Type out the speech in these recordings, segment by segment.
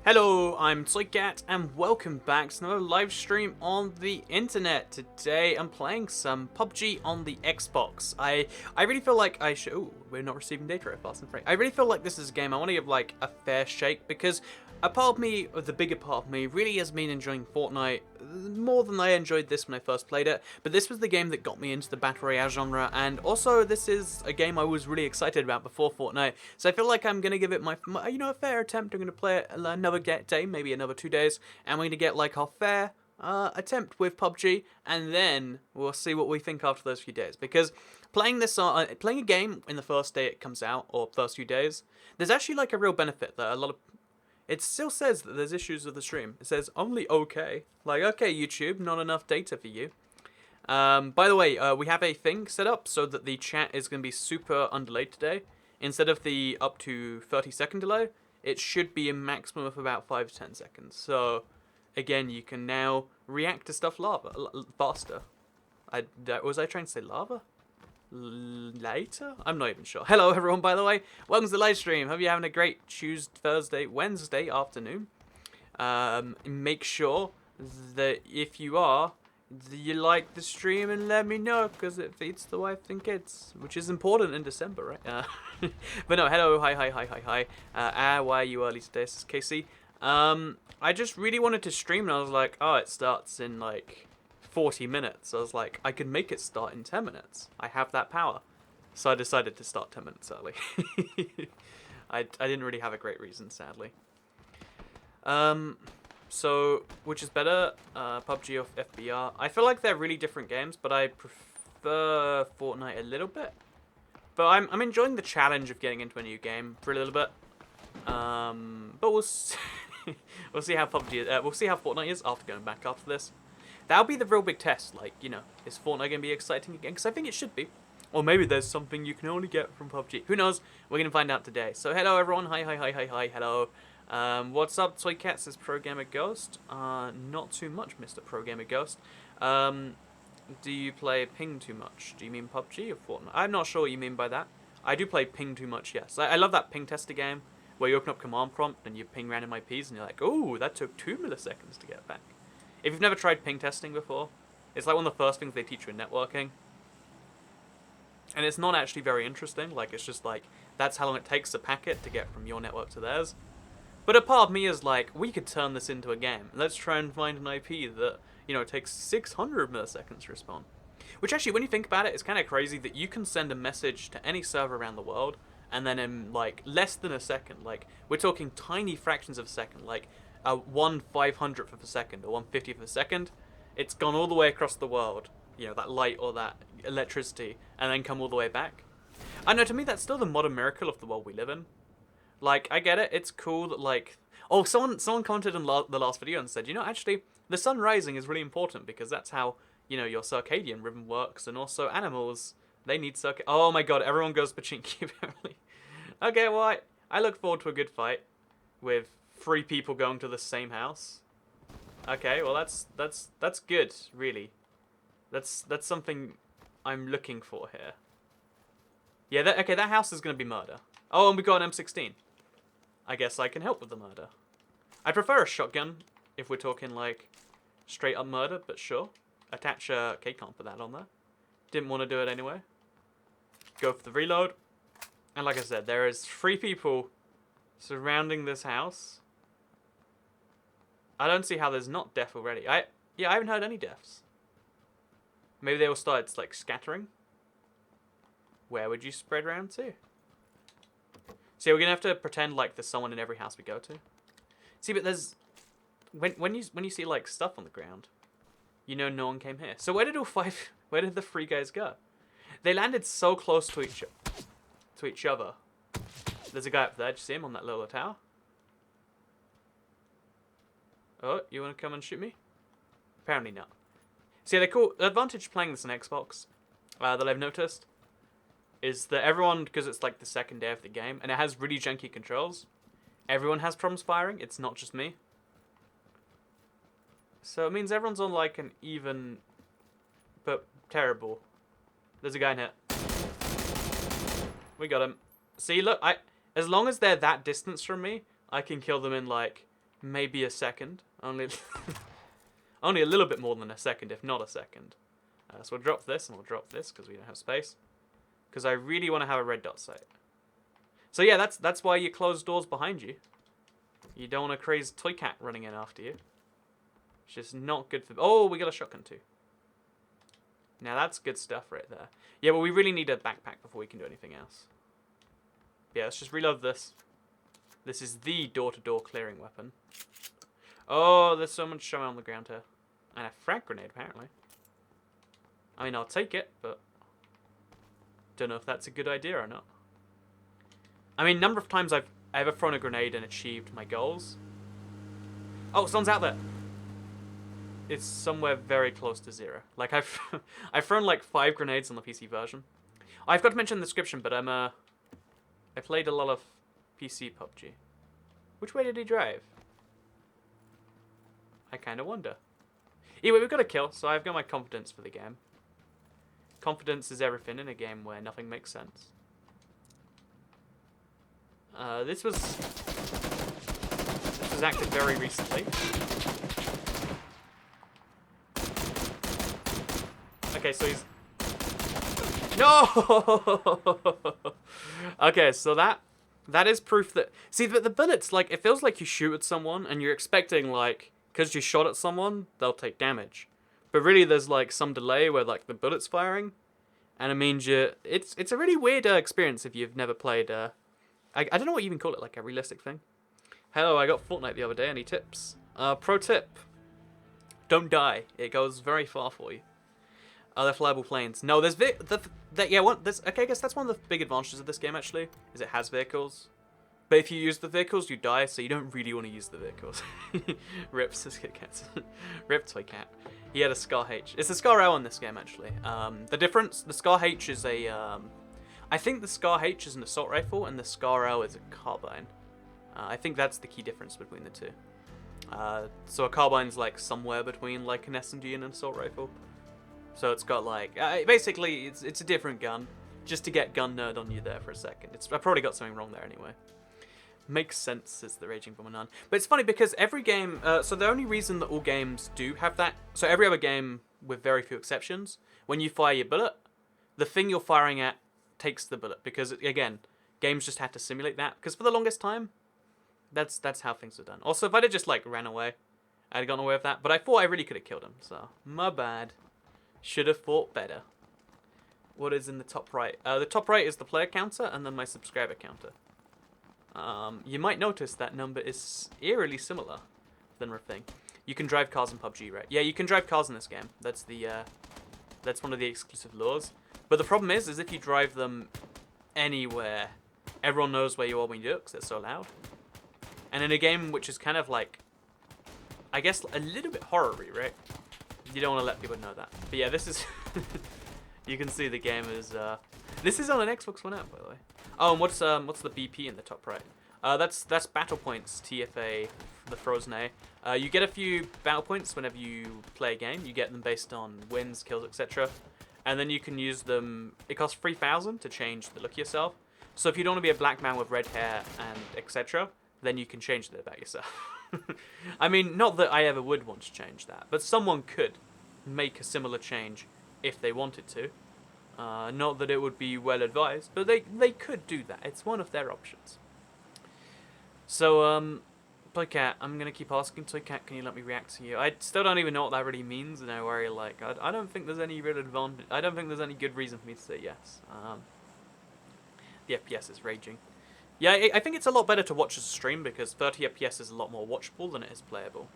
Hello, I'm Toycat and welcome back to another live stream on the internet. Today I'm playing some PUBG on the Xbox. I really feel like I should... Ooh, we're not receiving data at Fast and Free. I really feel like this is a game I want to give like a fair shake because a part of me, or the bigger part of me, really has been enjoying Fortnite more than I enjoyed this when I first played it. But this was the game that got me into the Battle Royale genre, and also this is a game I was really excited about before Fortnite. So I feel like I'm going to give it my a fair attempt. I'm going to play it another day, maybe another 2 days, and we're going to get like our fair attempt with PUBG, and then we'll see what we think after those few days. Because playing a game in the first day it comes out, or first few days, there's actually like a real benefit that a lot of... It still says that there's issues with the stream. It says only okay. Like, okay, YouTube, not enough data for you. By the way, we have a thing set up so that the chat is going to be super undelayed today. Instead of the up to 30-second delay, it should be a maximum of about 5 to 10 seconds. So, again, you can now react to stuff faster. Was I trying to say lava? Later? I'm not even sure. Hello everyone, by the way. Welcome to the live stream. Hope you're having a great Wednesday afternoon. Make sure that if you are, you like the stream and let me know, because it feeds the wife and kids, which is important in December, right? But no, hello, hi. Why are you early today? This is Casey. I just really wanted to stream, and I was like, oh, it starts in like 40 minutes. I was like, I could make it start in 10 minutes. I have that power. So I decided to start 10 minutes early. I didn't really have a great reason, sadly. So, which is better, PUBG or FBR? I feel like they're really different games, but I prefer Fortnite a little bit. But I'm enjoying the challenge of getting into a new game for a little bit. But we'll see, we'll see how we'll see how Fortnite is after going back after this. That'll be the real big test, like, you know, is Fortnite going to be exciting again? Because I think it should be. Or maybe there's something you can only get from PUBG. Who knows? We're going to find out today. So, hello everyone. Hi, hello. What's up, Toycat, says Pro Gamer Ghost. Not too much, Mr. Pro Gamer Ghost. Do you play ping too much? Do you mean PUBG or Fortnite? I'm not sure what you mean by that. I do play ping too much, yes. I love that ping tester game where you open up command prompt and you ping random IPs and you're like, oh, that took 2 milliseconds to get back. If you've never tried ping testing before, it's like one of the first things they teach you in networking. And it's not actually very interesting. Like, it's just like, that's how long it takes a packet to get from your network to theirs. But a part of me is like, we could turn this into a game. Let's try and find an IP that, you know, takes 600 milliseconds to respond. Which actually, when you think about it, it's kind of crazy that you can send a message to any server around the world, and then in, like, less than a second, like, we're talking tiny fractions of a second, like, 1/500th of a second, or 1/50th of a second, it's gone all the way across the world, you know, that light or that electricity, and then come all the way back. I know, to me, that's still the modern miracle of the world we live in. Like, I get it, it's cool that, like... Oh, someone commented on the last video and said, you know, actually, the sun rising is really important, because that's how, you know, your circadian rhythm works, and also animals, they need Oh my god, everyone goes Pochinki, apparently. Okay, well, I look forward to a good fight with 3 people going to the same house. Okay, well that's good, really. That's something I'm looking for here. Yeah, that house is gonna be murder. Oh, and we got an M16. I guess I can help with the murder. I prefer a shotgun if we're talking like straight up murder, but sure. Attach a... Okay, can't put that on there. Didn't want to do it anyway. Go for the reload. And like I said, there is 3 people surrounding this house. I don't see how there's not death already. I haven't heard any deaths. Maybe they all started, like, scattering. Where would you spread around to? See, we're gonna have to pretend like there's someone in every house we go to. See, but there's... When you see, like, stuff on the ground, you know no one came here. So where did where did the 3 guys go? They landed so close to each other. There's a guy up there. Did you see him on that little tower? Oh, you want to come and shoot me? Apparently not. See, the advantage playing this on Xbox that I've noticed is that everyone, because it's like the second day of the game, and it has really janky controls, everyone has problems firing. It's not just me. So it means everyone's on like an even, but terrible. There's a guy in here. We got him. See, look, as long as they're that distance from me, I can kill them in like maybe a second. Only, only a little bit more than a second, if not a second. So we'll drop this, and we'll drop this, because we don't have space. Because I really want to have a red dot sight. So yeah, that's why you close doors behind you. You don't want a crazy toy cat running in after you. It's just not good for... Oh, we got a shotgun too. Now that's good stuff right there. Yeah, but we really need a backpack before we can do anything else. Yeah, let's just reload this. This is the door-to-door clearing weapon. Oh, there's so much showing on the ground here. And a frag grenade, apparently. I mean, I'll take it, but... don't know if that's a good idea or not. I mean, number of times I've ever thrown a grenade and achieved my goals. Oh, someone's out there. It's somewhere very close to 0. Like, I've thrown like 5 grenades on the PC version. I've got to mention in the description, but I played a lot of PC PUBG. Which way did he drive? I kind of wonder. Anyway, we've got a kill, so I've got my confidence for the game. Confidence is everything in a game where nothing makes sense. This was acted very recently. Okay, so he's... No! Okay, so that is proof that... See, the bullets, like, it feels like you shoot at someone and you're expecting, like, because you shot at someone, they'll take damage. But really, there's, like, some delay where, like, the bullet's firing. And it means it's a really weird experience if you've never played... I don't know what you even call it, like a realistic thing. Hello, I got Fortnite the other day. Any tips? Pro tip. Don't die. It goes very far for you. Are there flyable planes? No, there's okay, I guess that's one of the big advantages of this game, actually, is it has vehicles. But if you use the vehicles, you die, so you don't really want to use the vehicles. Rip, says Kit Kat. Rip Toy Cat. He had a Scar H. It's a Scar L in this game, actually. The difference, the Scar H is a, I think the Scar H is an assault rifle, and the Scar L is a carbine. I think that's the key difference between the two. So a carbine's like somewhere between like an SMG and an assault rifle. So it's got like, basically it's a different gun. Just to get gun nerd on you there for a second. I probably got something wrong there anyway. Makes sense, says the Raging Bomber. But it's funny because every game, so the only reason that all games do have that, so every other game with very few exceptions, when you fire your bullet, the thing you're firing at takes the bullet. Because again, games just had to simulate that. Because for the longest time, that's how things were done. Also, if I'd have just like ran away, I'd have gotten away with that. But I thought I really could have killed him, so my bad. Should have thought better. What is in the top right? The top right is the player counter and then my subscriber counter. You might notice that number is eerily similar than thing. You can drive cars in PUBG, right? Yeah, you can drive cars in this game. That's the that's one of the exclusive laws. But the problem is if you drive them anywhere, everyone knows where you are when you do it because it's so loud. And in a game which is kind of like, I guess, a little bit horror-y, right? You don't want to let people know that. But yeah, this is... you can see the game is... This is on an Xbox One app, by the way. Oh, and what's the BP in the top right? That's battle points, TFA, the Frozen A. You get a few battle points whenever you play a game. You get them based on wins, kills, etc. And then you can use them... It costs 3,000 to change the look of yourself. So if you don't want to be a black man with red hair and etc., then you can change that about yourself. I mean, not that I ever would want to change that, but someone could make a similar change if they wanted to. Not that it would be well advised, but they could do that. It's one of their options. So, Toy Cat, I'm going to keep asking Toy Cat, can you let me react to you? I still don't even know what that really means, and I worry, like, I don't think there's any real advantage. I don't think there's any good reason for me to say yes. The FPS is raging. Yeah, I think it's a lot better to watch as a stream because 30 FPS is a lot more watchable than it is playable.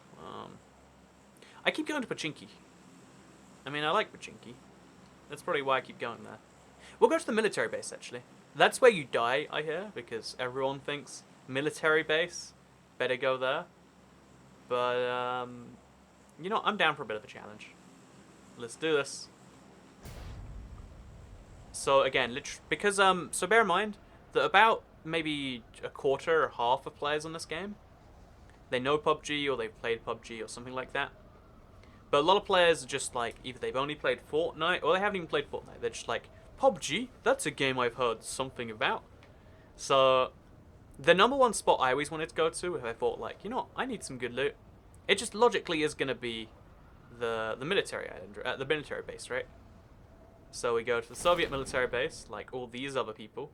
I keep going to Pochinki. I mean, I like Pochinki. That's probably why I keep going there. We'll go to the military base, actually. That's where you die, I hear, because everyone thinks military base, better go there. But, you know, I'm down for a bit of a challenge. Let's do this. So, again, because, so bear in mind that about maybe a quarter or half of players on this game, they know PUBG or they've played PUBG or something like that. But a lot of players are just like, either they've only played Fortnite or they haven't even played Fortnite. They're just like, PUBG? That's a game I've heard something about. So, The number one spot I always wanted to go to, if I thought like, you know, I need some good loot, it just logically is gonna be the military island, the military base, right? So we go to the Soviet military base, like all these other people,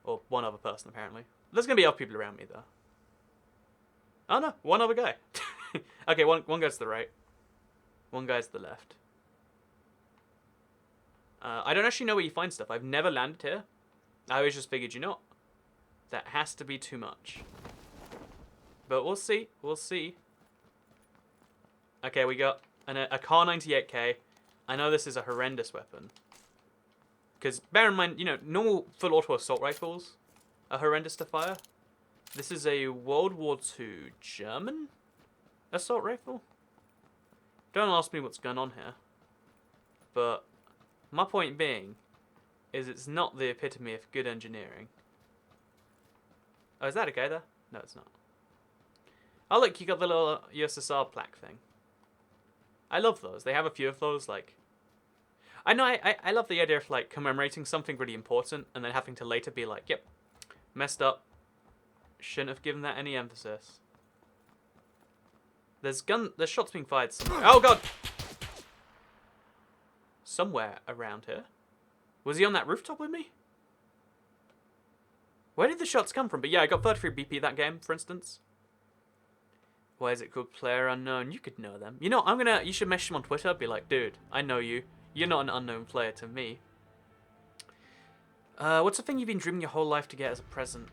or one other person apparently. There's gonna be other people around me though. Oh no, one other guy. Okay, one guy's to the right, one guy's to the left. I don't actually know where you find stuff. I've never landed here. I always just figured, you know, that has to be too much. But we'll see. We'll see. Okay, we got a Kar 98K. I know this is a horrendous weapon. Because bear in mind, you know, normal full auto assault rifles are horrendous to fire. This is a World War II German assault rifle. Don't ask me what's going on here. But my point being is it's not the epitome of good engineering. Oh, is that a guy there? No, it's not. Oh, look, you got the little USSR plaque thing. I love those. They have a few of those, like... I know, I love the idea of, like, commemorating something really important and then having to later be like, yep, messed up. Shouldn't have given that any emphasis. There's shots being fired somewhere. Oh, God! Somewhere around here. Was he on that rooftop with me? Where did the shots come from? But yeah, I got 33 BP that game, for instance. Why is it called Player Unknown? You could know them. You know, you should message him on Twitter, be like, dude, I know you. You're not an unknown player to me. What's the thing you've been dreaming your whole life to get as a present?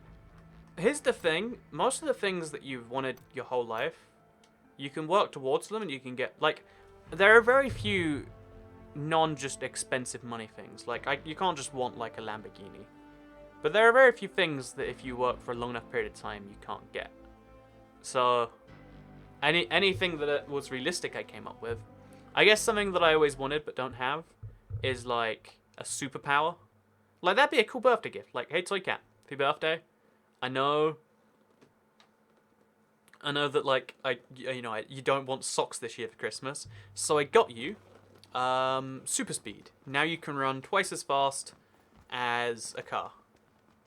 Here's the thing. Most of the things that you've wanted your whole life, you can work towards them and you can get, like, there are very few non-just expensive money things. Like, you can't just want, like, a Lamborghini. But there are very few things that if you work for a long enough period of time, you can't get. So, anything that was realistic I came up with. I guess something that I always wanted but don't have is, like, a superpower. Like, that'd be a cool birthday gift. Like, hey, Toy Cat, for your birthday, I know that, like, you don't want socks this year for Christmas, so I got you super speed. Now you can run twice as fast as a car.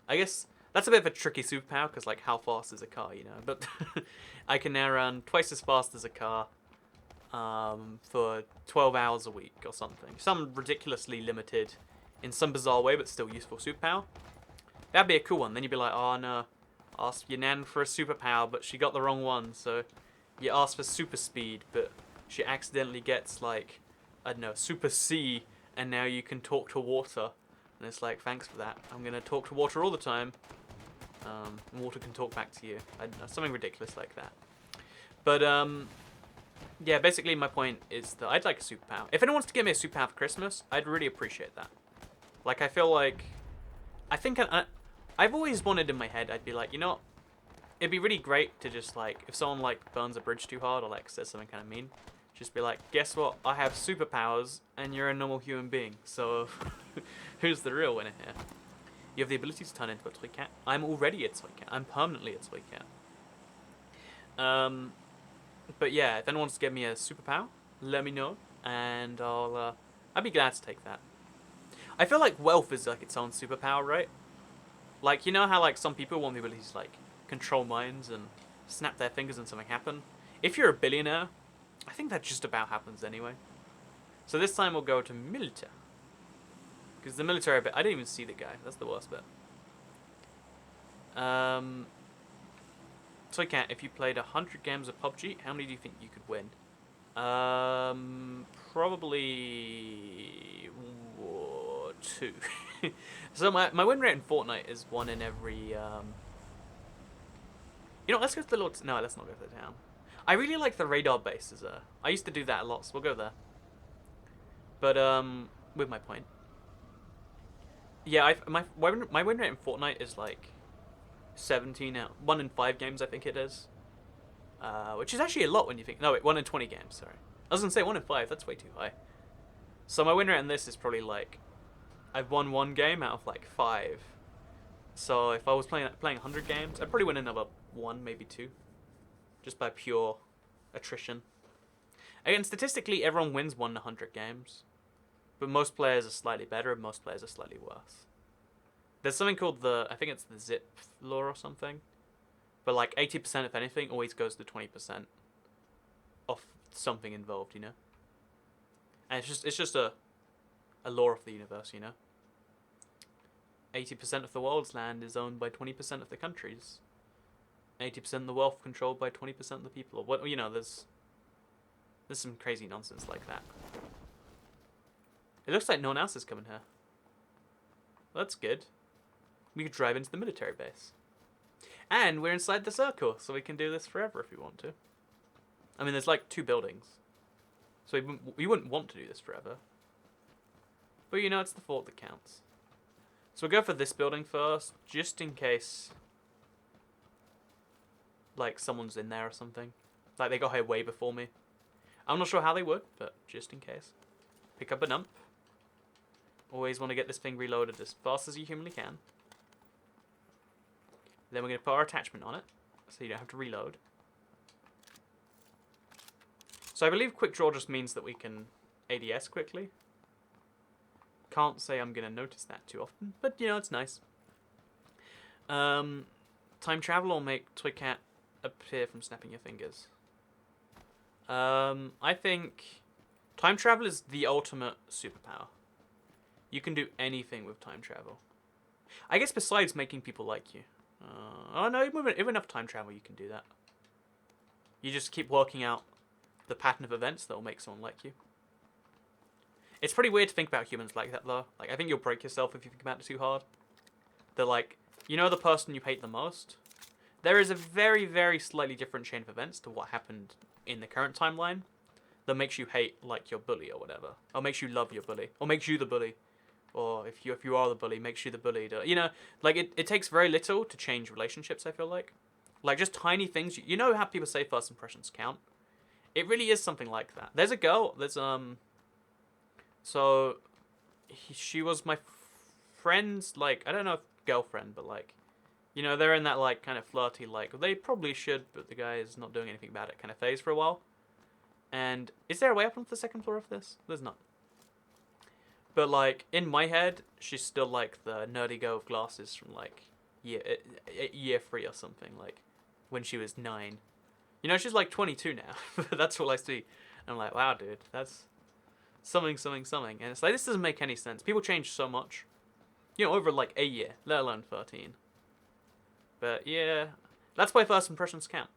I guess that's a bit of a tricky superpower, because, like, how fast is a car, you know? But I can now run twice as fast as a car for 12 hours a week or something. Some ridiculously limited, in some bizarre way, but still useful superpower. That'd be a cool one. Then you'd be like, oh no, ask your nan for a superpower, but she got the wrong one. So you ask for super speed, but she accidentally gets, like, I don't know, super C, and now you can talk to water. And it's like, thanks for that. I'm going to talk to water all the time. And water can talk back to you. I don't know, something ridiculous like that. But, yeah, basically my point is that I'd like a superpower. If anyone wants to give me a superpower for Christmas, I'd really appreciate that. Like, I feel like... I think I've always wanted in my head, I'd be like, you know, it'd be really great to just, like, if someone, like, burns a bridge too hard or, like, says something kind of mean, just be like, guess what? I have superpowers and you're a normal human being. So, who's the real winner here? You have the ability to turn into a toy cat. I'm already a toy cat. I'm permanently a toy cat. But yeah, if anyone wants to give me a superpower, let me know, and I'd be glad to take that. I feel like wealth is like its own superpower, right? Like, you know how, like, some people want the ability to, like, control minds and snap their fingers and something happen? If you're a billionaire, I think that just about happens anyway. So this time we'll go to military. Because the military bit, I didn't even see the guy. That's the worst bit. Toy Cat, if you played 100 games of PUBG, how many do you think you could win? Probably 2. So my win rate in Fortnite is 1 in every... You know, let's go to the Lord... No, let's not go to the town. I really like the radar bases. I used to do that a lot, so we'll go there. But, with my point. Yeah, my win rate in Fortnite is like 17 out. 1 in 5 games, I think it is. Which is actually a lot when you think... No, wait, 1 in 20 games, sorry. I was going to say 1 in 5, that's way too high. So my win rate in this is probably like... I've won 1 game out of like 5. So if I was playing 100 games, I'd probably win another 1, maybe 2. Just by pure attrition. Again, statistically, everyone wins 1 in 100 games. But most players are slightly better and most players are slightly worse. There's something called the, I think it's the zip law or something. But like 80% of anything always goes to 20% of something involved, you know? And it's just a law of the universe, you know? 80% of the world's land is owned by 20% of the countries. 80% of the wealth controlled by 20% of the people. Or what, you know, there's some crazy nonsense like that. It looks like no one else is coming here. Well, that's good. We could drive into the military base. And we're inside the circle, so we can do this forever if we want to. I mean, there's like 2 buildings. So we wouldn't want to do this forever. But you know, it's the thought that counts. So we'll go for this building first, just in case, like, someone's in there or something. Like, they got here way before me. I'm not sure how they would, but just in case. Pick up an ump. Always want to get this thing reloaded as fast as you humanly can. Then we're going to put our attachment on it, so you don't have to reload. So I believe quick draw just means that we can ADS quickly. Can't say I'm going to notice that too often, but you know, it's nice. Time travel will make Toy Cat appear from snapping your fingers. I think time travel is the ultimate superpower. You can do anything with time travel. I guess besides making people like you. Oh no, even enough time travel you can do that. You just keep working out the pattern of events that will make someone like you. It's pretty weird to think about humans like that though. Like, I think you'll break yourself if you think about it too hard. They're like, you know the person you hate the most? There is a very, very slightly different chain of events to what happened in the current timeline that makes you hate, like, your bully or whatever. Or makes you love your bully. Or makes you the bully. Or if you are the bully, makes you the bullied. You know, like, it takes very little to change relationships, I feel like. Like, just tiny things. You know how people say first impressions count? It really is something like that. There's a girl, so, she was my friend's, like, I don't know if girlfriend, but, like, you know, they're in that, like, kind of flirty, like, they probably should, but the guy is not doing anything about it kind of phase for a while. And is there a way up onto the second floor of this? There's not. But, like, in my head, she's still, like, the nerdy girl with glasses from, like, year 3 or something, like, when she was 9. You know, she's, like, 22 now. That's all I see. And I'm like, wow, dude, that's something. And it's like, this doesn't make any sense. People change so much. You know, over, like, a year, let alone 13. But, yeah, that's why first impressions count.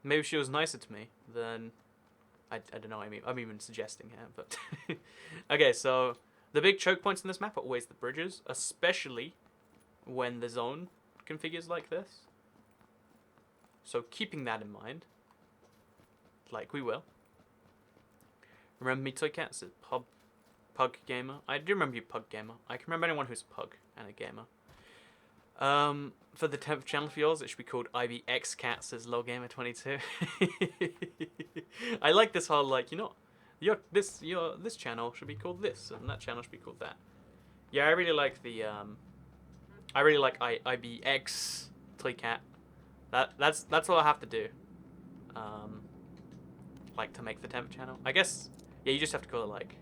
Maybe if she was nicer to me, then I don't know, I'm even suggesting here, but... Okay, so the big choke points in this map are always the bridges, especially when the zone configures like this. So keeping that in mind, like we will. Remember me, Toy Cat? Says Pug Gamer. I do remember you, Pug Gamer. I can remember anyone who's a pug and a gamer. For the 10th channel for yours, it should be called IBX Cat, says LowGamer22. I like this whole, like, you know, this channel should be called this, and that channel should be called that. Yeah, I really like the, I really like IBX Toy Cat. That's what I have to do. Like, to make the 10th channel. I guess, yeah, you just have to call it, like,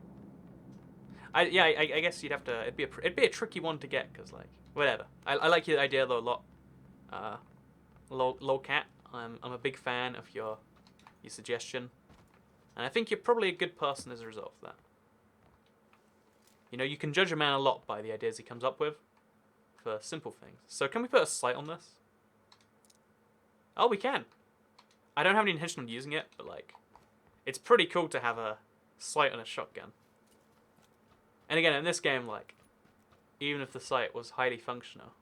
I guess you'd have to, it'd be a tricky one to get, because, like, whatever. I like your idea though a lot. Low Cat, I'm a big fan of your suggestion, and I think you're probably a good person as a result of that. You know, you can judge a man a lot by the ideas he comes up with for simple things. So can we put a sight on this? Oh, we can. I don't have any intention of using it, but like, it's pretty cool to have a sight on a shotgun. And again, in this game, like, even if the sight was highly functional,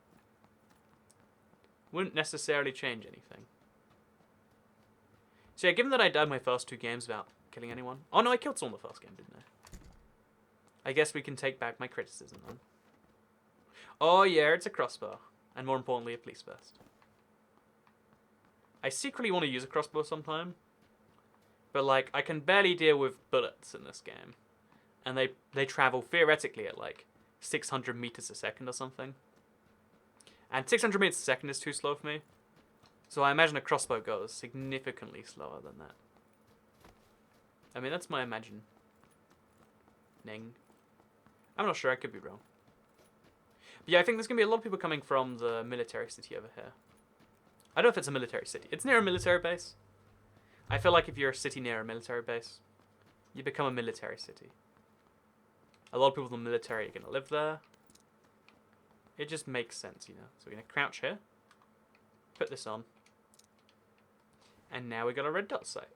wouldn't necessarily change anything. So yeah, given that I died my first 2 games without killing anyone... Oh no, I killed someone the first game, didn't I? I guess we can take back my criticism then. Oh yeah, it's a crossbow. And more importantly, a police vest. I secretly want to use a crossbow sometime. But like, I can barely deal with bullets in this game. And they travel theoretically at like 600 meters a second or something. And 600 meters a second is too slow for me. So I imagine a crossbow goes significantly slower than that. I mean, that's my imagining. I'm not sure, I could be wrong. Yeah, I think there's going to be a lot of people coming from the military city over here. I don't know if it's a military city. It's near a military base. I feel like if you're a city near a military base, you become a military city. A lot of people in the military are going to live there. It just makes sense, you know. So we're going to crouch here. Put this on. And now we got a red dot sight.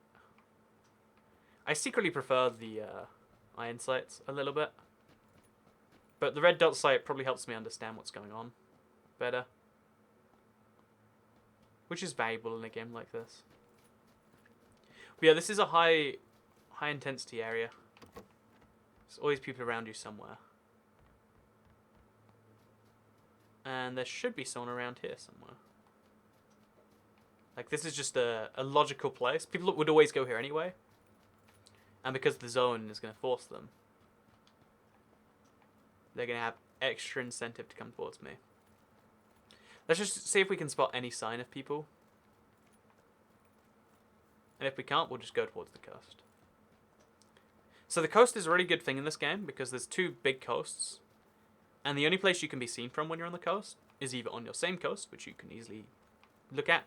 I secretly prefer the iron sights a little bit. But the red dot sight probably helps me understand what's going on better. Which is valuable in a game like this. But yeah, this is a high intensity area. There's always people around you somewhere. And there should be someone around here somewhere. Like, this is just a logical place. People would always go here anyway. And because the zone is going to force them, they're going to have extra incentive to come towards me. Let's just see if we can spot any sign of people. And if we can't, we'll just go towards the coast. So the coast is a really good thing in this game because there's two big coasts. And the only place you can be seen from when you're on the coast is either on your same coast, which you can easily look at,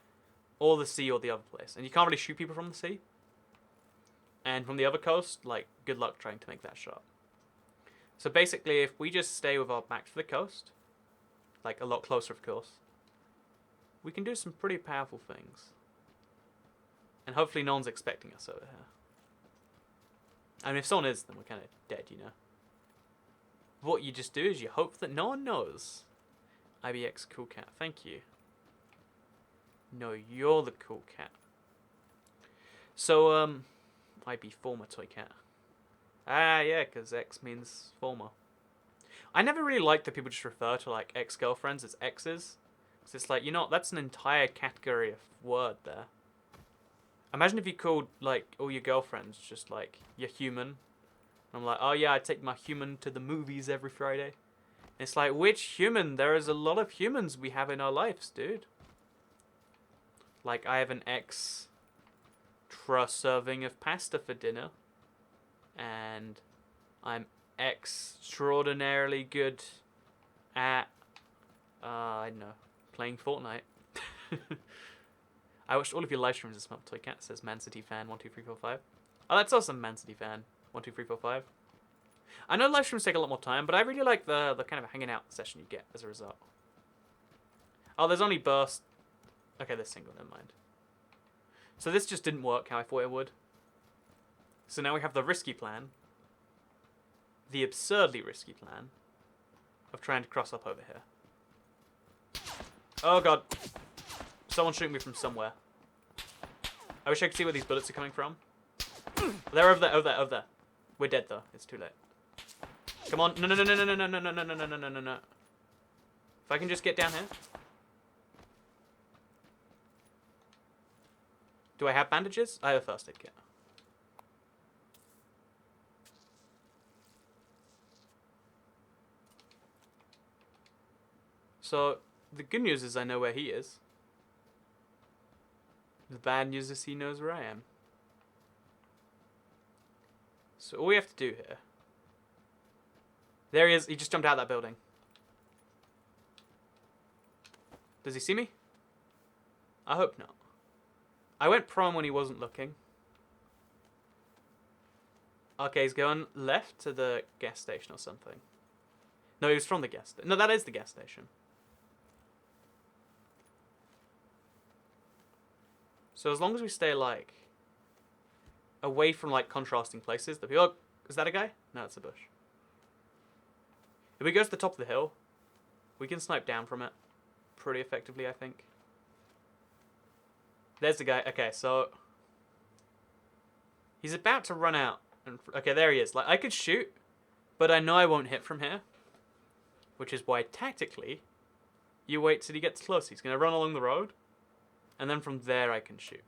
or the sea or the other place. And you can't really shoot people from the sea. And from the other coast, like, good luck trying to make that shot. So basically, if we just stay with our back to the coast, like a lot closer of course, we can do some pretty powerful things. And hopefully no one's expecting us over here. I mean, if someone is, then we're kind of dead, you know. What you just do is you hope that no one knows. IBX Cool Cat, thank you. No, you're the cool cat. So, IB former toy cat. Ah, yeah, because X means former. I never really liked that people just refer to, like, ex-girlfriends as exes. Because it's like, you know, that's an entire category of word there. Imagine if you called, like, all your girlfriends just, like, your human. And I'm like, oh, yeah, I take my human to the movies every Friday. And it's like, which human? There is a lot of humans we have in our lives, dude. Like, I have an extra serving of pasta for dinner. And I'm extraordinarily good at, I don't know, playing Fortnite. I watched all of your live streams this month. Toy Cat says Man City fan 12345. Oh, that's awesome, Man City fan 12345. I know live streams take a lot more time, but I really like the kind of hanging out session you get as a result. Oh, there's only burst. Okay, there's single. Never mind. So this just didn't work how I thought it would. So now we have the risky plan, the absurdly risky plan, of trying to cross up over here. Oh god. Someone's shooting me from somewhere. I wish I could see where these bullets are coming from. They're over there, over there, over there. We're dead though. It's too late. Come on. No, no, no, no, no, no, no, no, no, no, no, no, no, no, no. If I can just get down here. Do I have bandages? I have a first aid kit. So, the good news is I know where he is. The bad news is he knows where I am. So all we have to do here... There he is. He just jumped out of that building. Does he see me? I hope not. I went prone when he wasn't looking. Okay, he's going left to the gas station or something. No, he was from the gas station. No, that is the gas station. So as long as we stay, like, away from, like, contrasting places, the people... Oh, is that a guy? No, it's a bush. If we go to the top of the hill, we can snipe down from it pretty effectively, I think. There's the guy. Okay, so... He's about to run out. And okay, there he is. Like, I could shoot, but I know I won't hit from here. Which is why, tactically, you wait till he gets close. He's going to run along the road. And then from there I can shoot.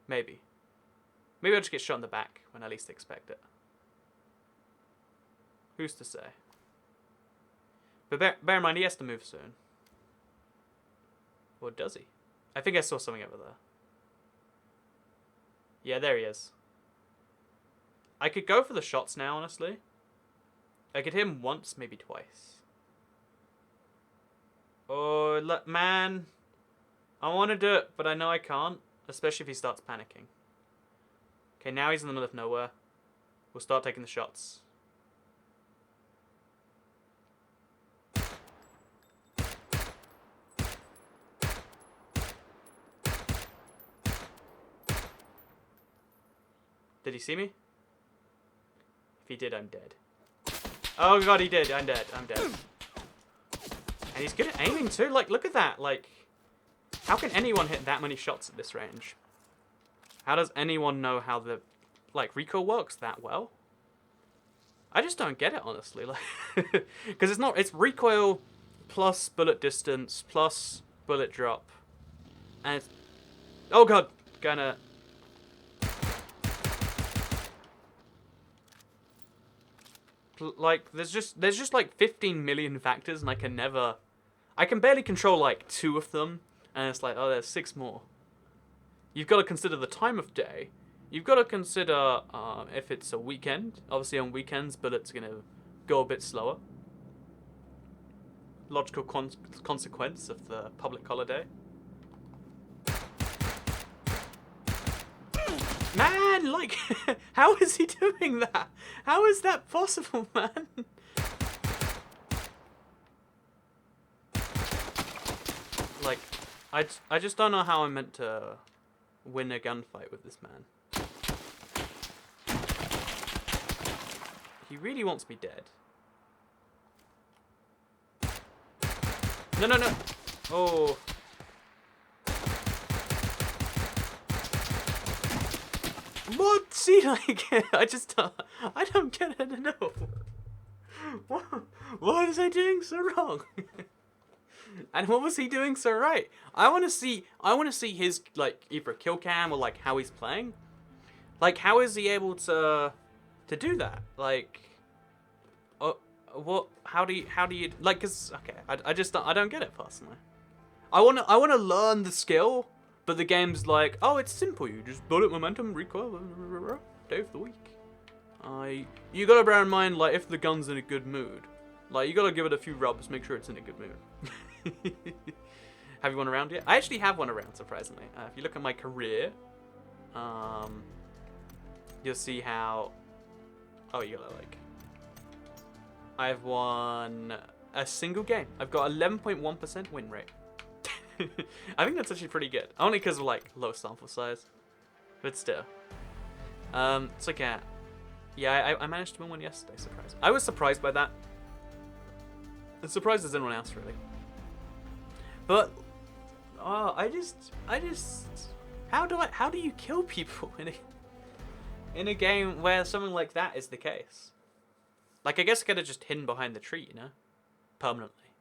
Maybe. Maybe I'll just get shot in the back when I least expect it. Who's to say? But bear in mind, he has to move soon. Or does he? I think I saw something over there. Yeah, there he is. I could go for the shots now, honestly. I could hit him once, maybe twice. Oh, look, man. I want to do it, but I know I can't. Especially if he starts panicking. Okay, now he's in the middle of nowhere. We'll start taking the shots. Did he see me? If he did, I'm dead. Oh god, he did. I'm dead. I'm dead. And he's good at aiming too. Like, look at that. Like, how can anyone hit that many shots at this range? How does anyone know how the, like, recoil works that well? I just don't get it, honestly. Like, because it's recoil plus bullet distance plus bullet drop. And it's, oh god, gonna... Like, there's just like 15 million factors, and I can barely control like 2 of them, and it's like, oh, there's 6 more. You've got to consider the time of day. You've got to consider if it's a weekend. Obviously, on weekends, bullets are gonna go a bit slower. Logical consequence of the public holiday. Man, like, how is he doing that? How is that possible, man? Like, I just don't know how I'm meant to win a gunfight with this man. He really wants me dead. No, no, no. Oh. What? See, like, I don't get it at all. What is I doing so wrong? And what was he doing so right? I want to see his, like, either kill cam or, like, how he's playing. Like, how is he able to do that? Like, what, how do you, like, cause, okay, I don't get it personally. I want to learn the skill. But the game's like, oh, it's simple. You just bullet momentum, recoil, day of the week. You gotta bear in mind, like, if the gun's in a good mood, like, you gotta give it a few rubs, make sure it's in a good mood. Have you won a round yet? I actually have won a round, surprisingly. If you look at my career, you'll see how. Oh, you gotta like. I've won a single game. I've got 11.1% win rate. I think that's actually pretty good. Only because of, like, low sample size. But still. It's like, yeah, I managed to win one yesterday, surprised. I was surprised by that. I'm surprised as anyone else, really. But, I just, how do you kill people in a game where something like that is the case? Like, I guess I could have just hidden behind the tree, you know? Permanently.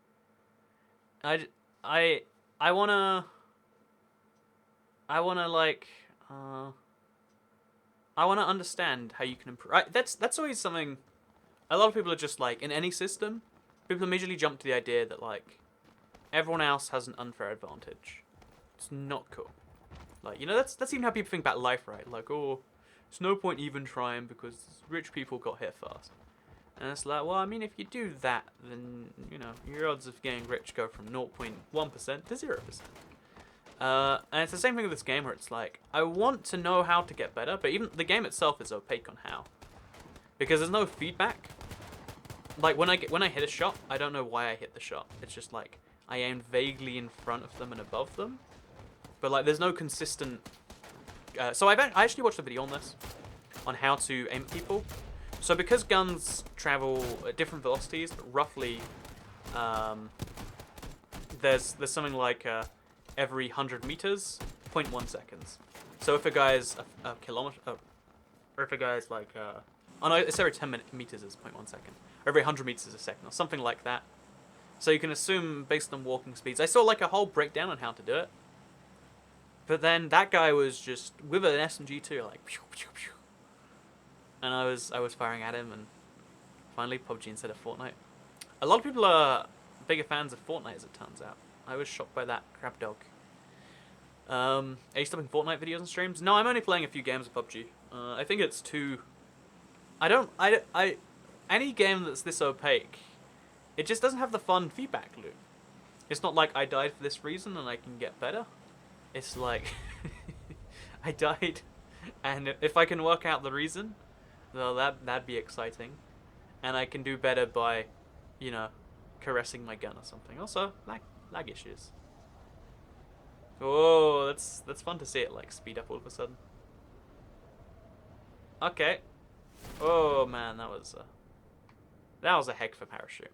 I wanna like, I wanna understand how you can improve. That's always something. A lot of people are just like, in any system, people immediately jump to the idea that, like, everyone else has an unfair advantage. It's not cool. Like, you know, that's even how people think about life, right? Like, oh, it's no point even trying because rich people got here first. And it's like, well, I mean, if you do that, then, you know, your odds of getting rich go from 0.1% to 0%. And it's the same thing with this game where it's like, I want to know how to get better, but even the game itself is opaque on how. Because there's no feedback. Like, when I hit a shot, I don't know why I hit the shot. It's just like, I aimed vaguely in front of them and above them. But, like, there's no consistent... so I actually watched a video on this, on how to aim at people. So because guns travel at different velocities, but roughly, there's something like every 100 meters, 0.1 seconds. So if a guy's a kilometer, or if a guy's like, oh no, it's every 10 meters is 0.1 second, or every 100 meters is a second, or something like that. So you can assume based on walking speeds. I saw like a whole breakdown on how to do it. But then that guy was just with an SMG too, like pew, pew, pew. And I was firing at him, and finally PUBG instead of Fortnite. A lot of people are bigger fans of Fortnite, as it turns out. I was shocked by that crap dog. Are you stopping Fortnite videos and streams? No, I'm only playing a few games of PUBG. I think it's too. any game that's this opaque, it just doesn't have the fun feedback loop. It's not like I died for this reason and I can get better. It's like I died, and if I can work out the reason, well, that'd be exciting, and I can do better by, you know, caressing my gun or something. Also, lag issues. Oh, that's fun to see it like speed up all of a sudden. Okay. Oh man, that was a heck of a parachute.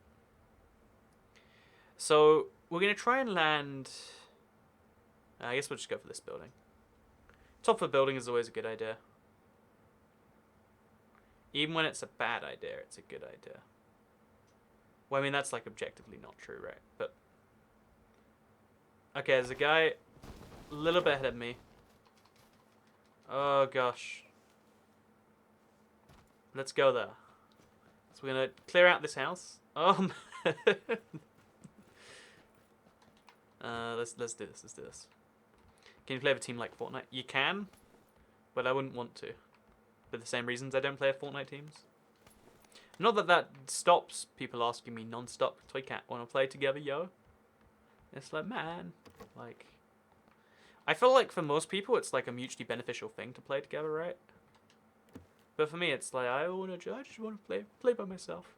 So we're gonna try and land. I guess we'll just go for this building. Top of a building is always a good idea. Even when it's a bad idea, it's a good idea. Well, I mean, that's like objectively not true, right? But okay, there's a guy a little bit ahead of me. Oh gosh. Let's go there. So we're gonna clear out this house. Oh let's do this. Let's do this. Can you play with a team like Fortnite? You can, but I wouldn't want to. For the same reasons I don't play Fortnite teams. Not that that stops people asking me non-stop, Toycat, wanna play together, yo? It's like, man, like, I feel like for most people it's like a mutually beneficial thing to play together, right? But for me, it's like I just want to play by myself.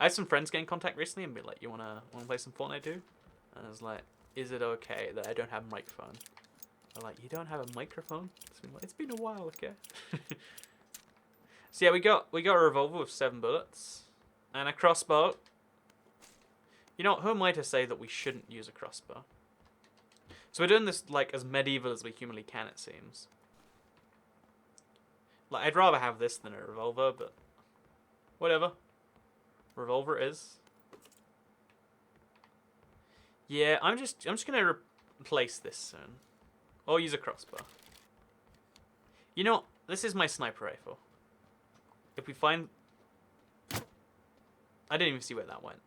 I had some friends get in contact recently and be like, "You wanna play some Fortnite, too?" And I was like, "Is it okay that I don't have a microphone?" They're like, "You don't have a microphone?" It's been a while, okay. So yeah, we got a revolver with 7 bullets and a crossbow. You know, who am I to say that we shouldn't use a crossbow? So we're doing this like as medieval as we humanly can, it seems. Like, I'd rather have this than a revolver, but whatever. Revolver it is. Yeah, I'm just gonna replace this soon, or use a crossbow. You know, this is my sniper rifle. If we find, I didn't even see where that went.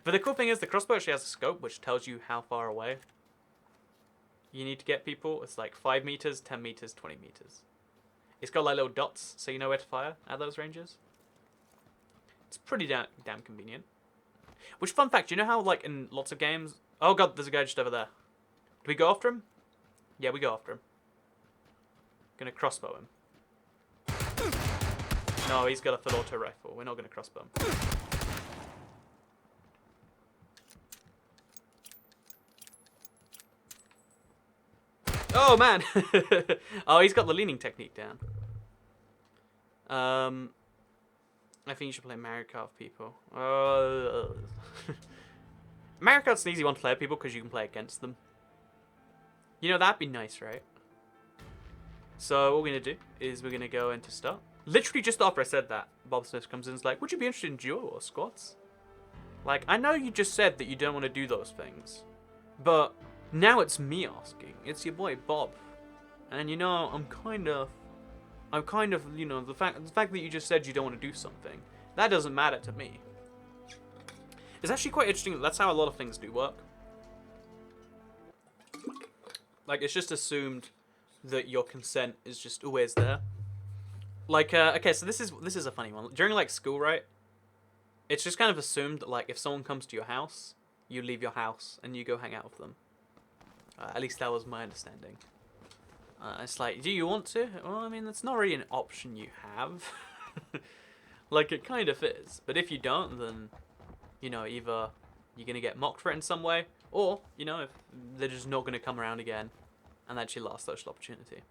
But the cool thing is the crossbow actually has a scope, which tells you how far away you need to get people. It's like 5 meters, 10 meters, 20 meters. It's got like little dots, so you know where to fire at those ranges. It's pretty damn convenient. Which, fun fact, you know how like in lots of games... Oh god, there's a guy just over there. Do we go after him? Yeah, we go after him. Gonna crossbow him. No, he's got a full auto rifle. We're not gonna crossbow him. Oh man! Oh, he's got the leaning technique down. I think you should play Mario Kart with people. Mario Kart's an easy one to play with people because you can play against them. You know, that'd be nice, right? So what we're going to do is we're going to go into start. Literally just after I said that, Bob Smith comes in and is like, would you be interested in duo or squads? Like, I know you just said that you don't want to do those things. But now it's me asking. It's your boy Bob. And you know, I'm kind of, you know, the fact that you just said you don't want to do something, that doesn't matter to me. It's actually quite interesting. That's how a lot of things do work. Like, it's just assumed that your consent is just always there. Like, okay, so this is a funny one. During like school, right? It's just kind of assumed that like if someone comes to your house, you leave your house and you go hang out with them. At least that was my understanding. It's like, do you want to? Well, I mean, that's not really an option you have. Like, it kind of is. But if you don't, then, you know, either you're going to get mocked for it in some way, or, you know, if they're just not going to come around again, and that's your last social opportunity.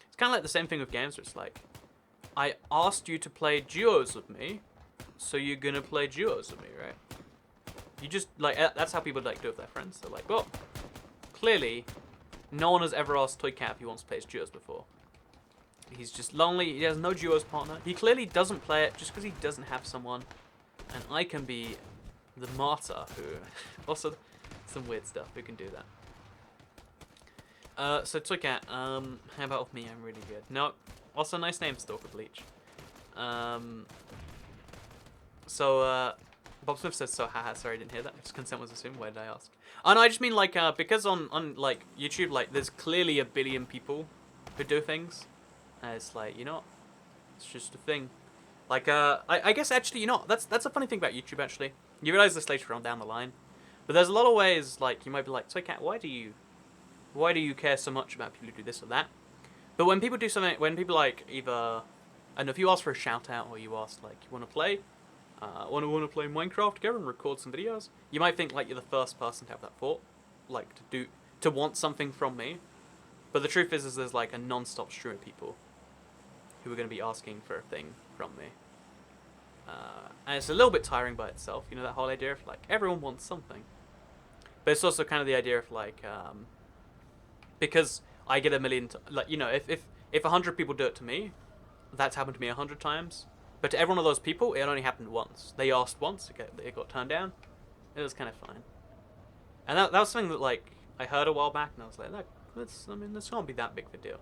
It's kind of like the same thing with games, where it's like, I asked you to play duos with me, so you're going to play duos with me, right? You just, like, that's how people, like, do it with their friends. They're like, well, clearly, no one has ever asked Toycat if he wants to play his duos before. He's just lonely, he has no duos partner. He clearly doesn't play it just because he doesn't have someone. And I can be the martyr who... Also, some weird stuff, who can do that. So Toycat, how about with me? I'm really good. No, also nice name, Stalker Bleach. Bob Smith says, so haha, sorry I didn't hear that. Just consent was assumed, why did I ask? Oh no, I just mean like, because on like YouTube, like there's clearly a billion people who do things. And it's like, you know, it's just a thing. Like, I guess actually, that's a funny thing about YouTube. Actually, you realize this later on down the line, but there's a lot of ways like you might be like, so Cat, why do you care so much about people who do this or that? But when people do something, when people like either, I don't know, if you ask for a shout out or you ask like you want to play, want to play Minecraft together and record some videos, you might think like you're the first person to have that thought, like to want something from me. But the truth is there's like a non-stop stream of people who are going to be asking for a thing from me. And it's a little bit tiring by itself, that whole idea of like everyone wants something. But it's also kind of the idea of like, because I get a million, if 100 people do it to me, that's happened to me 100 times. But to every one of those people, it only happened once. They asked once, it got turned down. It was kind of fine. And that was something that like I heard a while back, and I was like, look, this can't be that big of a deal.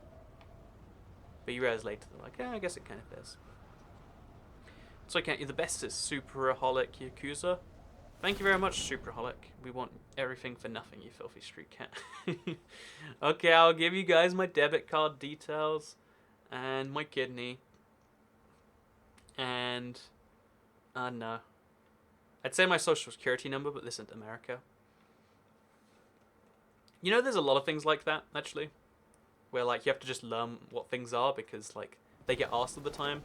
But you realize later, they're like, yeah, I guess it kind of is. So okay, the best is Superaholic Yakuza. Thank you very much, Superaholic. We want everything for nothing, you filthy street cat. Okay, I'll give you guys my debit card details and my kidney. And no. I'd say my social security number, but this isn't America. There's a lot of things like that, actually. Where, like, you have to just learn what things are because, like, they get asked all the time.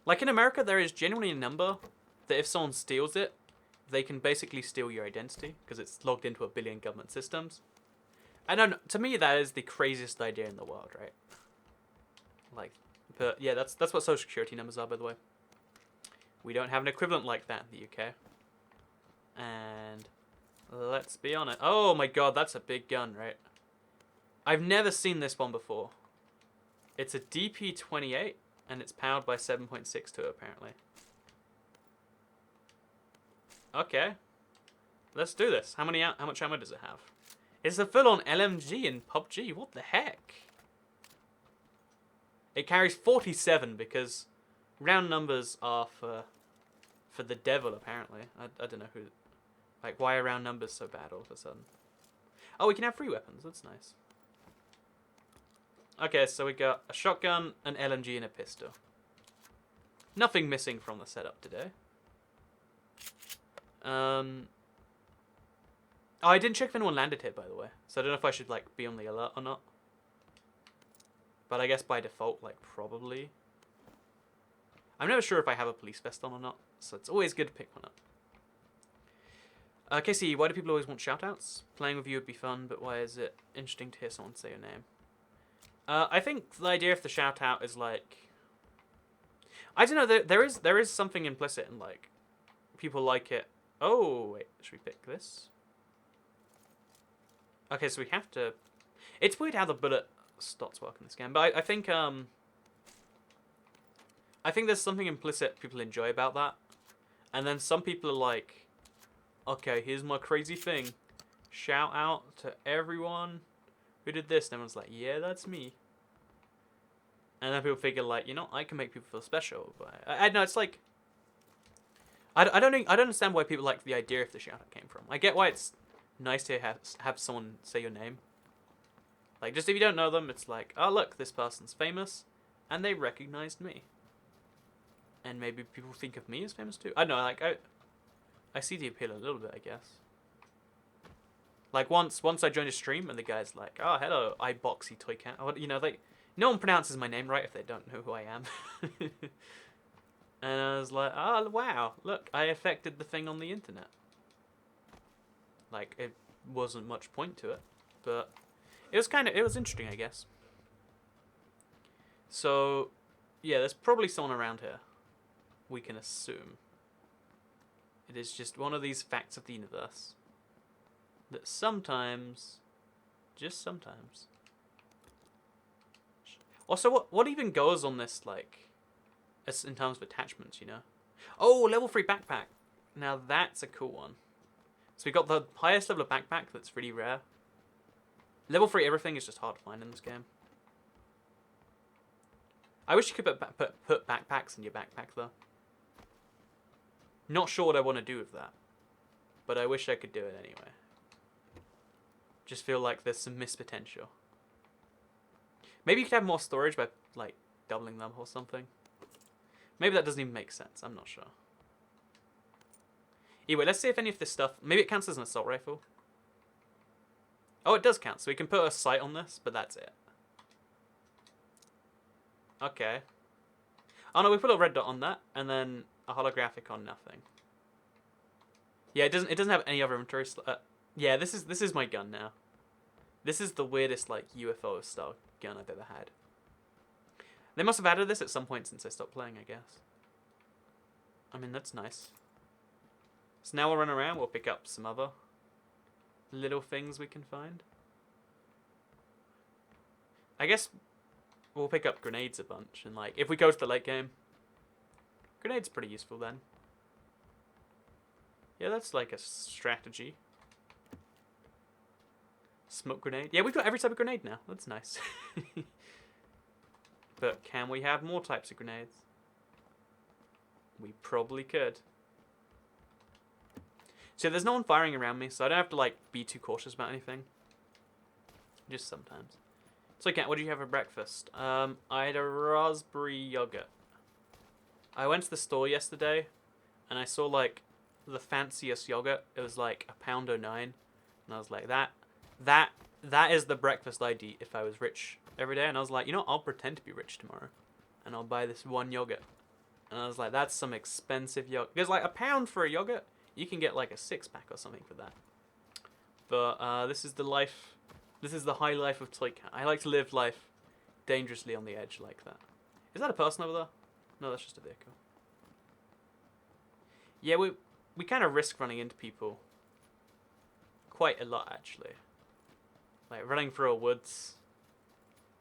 Like, in America, there is genuinely a number that if someone steals it, they can basically steal your identity because it's logged into 1 billion government systems. And to me, that is the craziest idea in the world, right? Like, but yeah, that's what social security numbers are, by the way. We don't have an equivalent like that in the UK. And let's be honest. Oh my god, that's a big gun, right? I've never seen this one before. It's a DP-28, and it's powered by 7.62, apparently. Okay. Let's do this. How much ammo does it have? It's a full-on LMG in PUBG. What the heck? It carries 47 because round numbers are for the devil, apparently. I don't know who... Like, why are round numbers so bad all of a sudden? Oh, we can have 3 weapons. That's nice. Okay, so we got a shotgun, an LMG, and a pistol. Nothing missing from the setup today. Oh, I didn't check if anyone landed here, by the way. So I don't know if I should, like, be on the alert or not. But I guess by default, like, probably. I'm never sure if I have a police vest on or not, so it's always good to pick one up. Casey, why do people always want shoutouts? Playing with you would be fun, but why is it interesting to hear someone say your name? I think the idea of the shoutout is like... I don't know, there is something implicit in, like, people like it. Oh, wait, should we pick this? Okay, so we have to... It's weird how the bullet slots work in this game, but I think there's something implicit people enjoy about that. And then some people are like, okay, here's my crazy thing. Shout out to everyone who did this. And everyone's like, yeah, that's me. And then people figure like, I can make people feel special. But I know, it's like... I don't understand why people like the idea of the shout out came from. I get why it's nice to have someone say your name. Like, just if you don't know them, it's like, oh, look, this person's famous, and they recognized me. And maybe people think of me as famous too. I don't know, like, I see the appeal a little bit, I guess. Like, once I joined a stream, and the guy's like, oh, hello, iBoxy Toy Cat. Like, no one pronounces my name right if they don't know who I am. And I was like, oh, wow, look, I affected the thing on the internet. Like, it wasn't much point to it, but... It was interesting, I guess. So, yeah, there's probably someone around here. We can assume. It is just one of these facts of the universe. That sometimes, just sometimes. Also, what even goes on this, like, as in terms of attachments, Oh, level 3 backpack. Now that's a cool one. So we got the highest level of backpack that's really rare. Level 3 everything is just hard to find in this game. I wish you could put backpacks in your backpack, though. Not sure what I want to do with that. But I wish I could do it anyway. Just feel like there's some missed potential. Maybe you could have more storage by, like, doubling them or something. Maybe that doesn't even make sense. I'm not sure. Anyway, let's see if any of this stuff... Maybe it counts as an assault rifle. Oh, it does count. So we can put a sight on this, but that's it. Okay. Oh no, we put a red dot on that, and then a holographic on nothing. Yeah, it doesn't have any other inventory. Yeah, this is my gun now. This is the weirdest like UFO style gun I've ever had. They must have added this at some point since I stopped playing, I guess. I mean, that's nice. So now we'll run around. We'll pick up some other little things we can find. I guess we'll pick up grenades a bunch, and like if we go to the late game, grenades pretty useful then. Yeah, that's like a strategy. Smoke grenade. Yeah, we've got every type of grenade now. That's nice. But can we have more types of grenades? We probably could. So there's no one firing around me, so I don't have to like be too cautious about anything. Just sometimes. So Kat, what did you have for breakfast? I had a raspberry yogurt. I went to the store yesterday, and I saw like the fanciest yogurt. It was like £1.09, and I was like, that is the breakfast I'd eat if I was rich every day. And I was like, you know, I'll pretend to be rich tomorrow, and I'll buy this one yogurt. And I was like, that's some expensive yogurt. Because like £1 for a yogurt, you can get like a 6-pack or something for that. But this is the life. This is the high life of Toy Cat. I like to live life dangerously on the edge like that. Is that a person over there? No, that's just a vehicle. Yeah, we kind of risk running into people quite a lot, actually. Like running through a woods.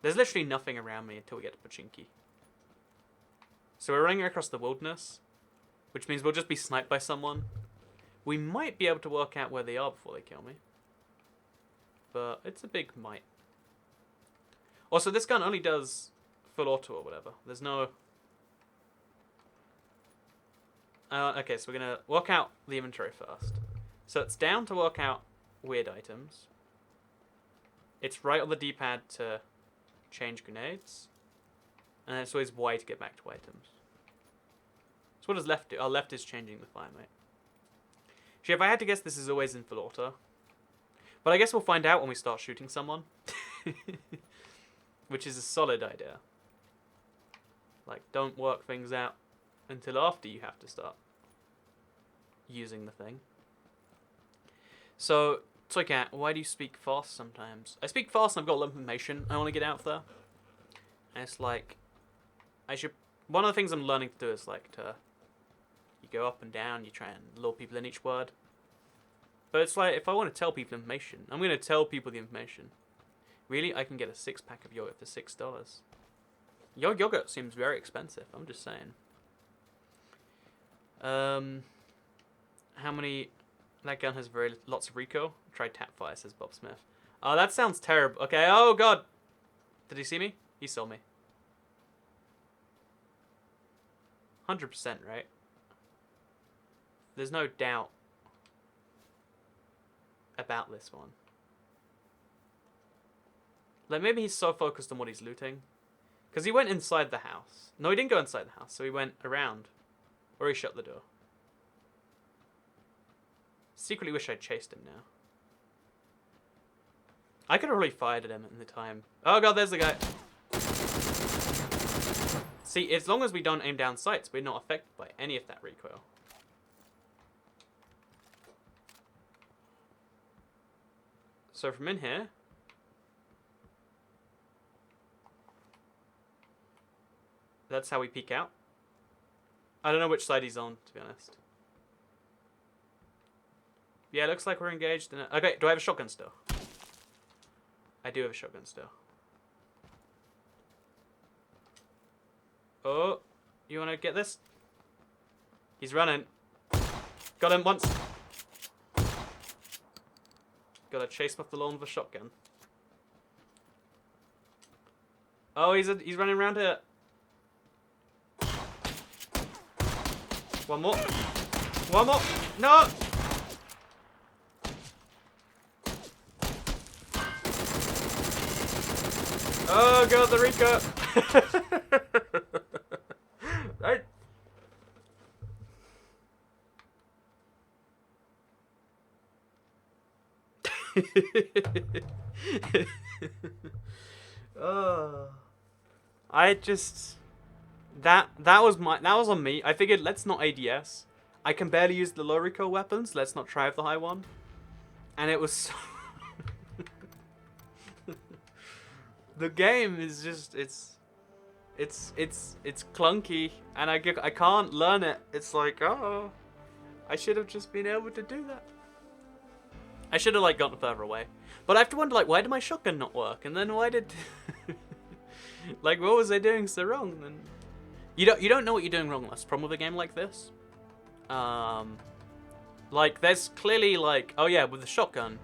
There's literally nothing around me until we get to Pochinki. So we're running across the wilderness, which means we'll just be sniped by someone. We might be able to work out where they are before they kill me. But it's a big might. Also, this gun only does full auto or whatever. There's no... okay, so we're going to work out the inventory first. So it's down to work out weird items. It's right on the D-pad to change grenades. And it's always Y to get back to items. So what does left do? Our left is changing the fire mate. Actually, if I had to guess, this is always in full auto. But I guess we'll find out when we start shooting someone. Which is a solid idea. Like, don't work things out until after you have to start using the thing. So, Toy Cat, why do you speak fast sometimes? I speak fast and I've got a lot of information I want to get out there. And it's like, one of the things I'm learning to do is like you go up and down, you try and lure people in each word. But it's like, if I want to tell people information, I'm going to tell people the information. Really, I can get a 6-pack of yogurt for $6. Your yogurt seems very expensive, I'm just saying. How many... That gun has lots of recoil. Try tap fire, says Bob Smith. Oh, that sounds terrible. Okay, oh god. Did he see me? He saw me. 100%, right? There's no doubt about this one. Like, maybe he's so focused on what he's looting. Because he went inside the house. No, he didn't go inside the house, so he went around. Or he shut the door. Secretly wish I'd chased him now. I could have really fired at him in the time. Oh god, there's the guy. See, as long as we don't aim down sights, we're not affected by any of that recoil. So from in here... That's how we peek out. I don't know which side he's on, to be honest. Yeah, it looks like we're engaged in it. Okay, do I have a shotgun still? I do have a shotgun still. Oh, you want to get this? He's running. Got him once. Gotta chase him off the lawn with a shotgun. Oh, he's running around here. One more. One more. No! Oh god, the Rico! Right. Oh. I just that was on me. I figured let's not ADS. I can barely use the low recoil weapons. Let's not try with the high one. And it was so the game is just it's clunky, and I can't learn it. It's like, oh, I should have just been able to do that. I should have like gotten further away. But I have to wonder, like, why did my shotgun not work? And then why did like, what was I doing so wrong? And you don't know what you're doing wrong. That's the problem with a game like this. Like, there's clearly like, oh yeah, with the shotgun,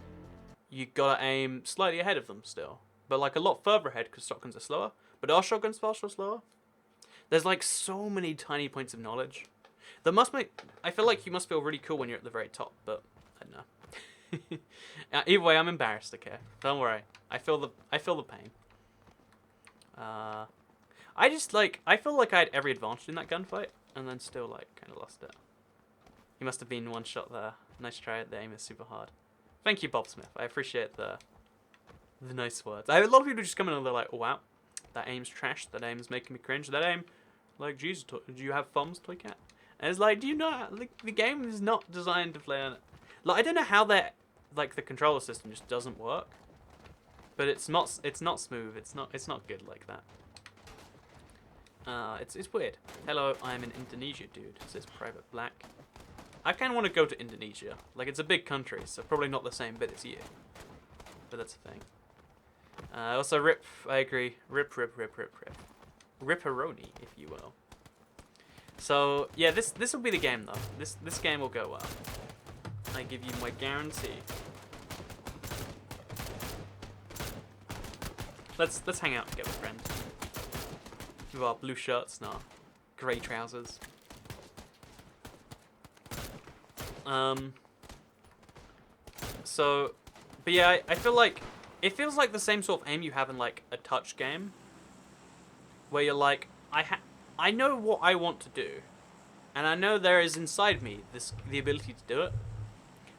you gotta aim slightly ahead of them still, but like a lot further ahead because shotguns are slower. But are shotguns faster or slower? There's like so many tiny points of knowledge that must make. I feel like you must feel really cool when you're at the very top, but I don't know. Either way, I'm embarrassed. Okay, don't worry. I feel the pain. I just like, I feel like I had every advantage in that gunfight, and then still like kind of lost it. You must have been one shot there. Nice try. The aim is super hard. Thank you, Bob Smith. I appreciate the nice words. I have a lot of people just come in and they're like, oh, wow, that aim's trash. That aim's making me cringe. That aim, like, Jesus, do you have thumbs, Toy Cat? And it's like, do you know, like, the game is not designed to play on it. Like, I don't know how that, like, the controller system just doesn't work. But it's not smooth. It's not good like that. It's weird. Hello, I'm in Indonesia, dude. Says Private Black. I kind of want to go to Indonesia. Like, it's a big country, so probably not the same bit as you. But that's a thing. Also, rip. I agree. Rip. Ripperoni, if you will. So yeah, this will be the game though. This game will go well. I give you my guarantee. Let's hang out together, friend. With our blue shirts and our grey trousers. So, but yeah, I feel like it feels like the same sort of aim you have in like a touch game, where you're like, I know what I want to do, and I know there is inside me the ability to do it,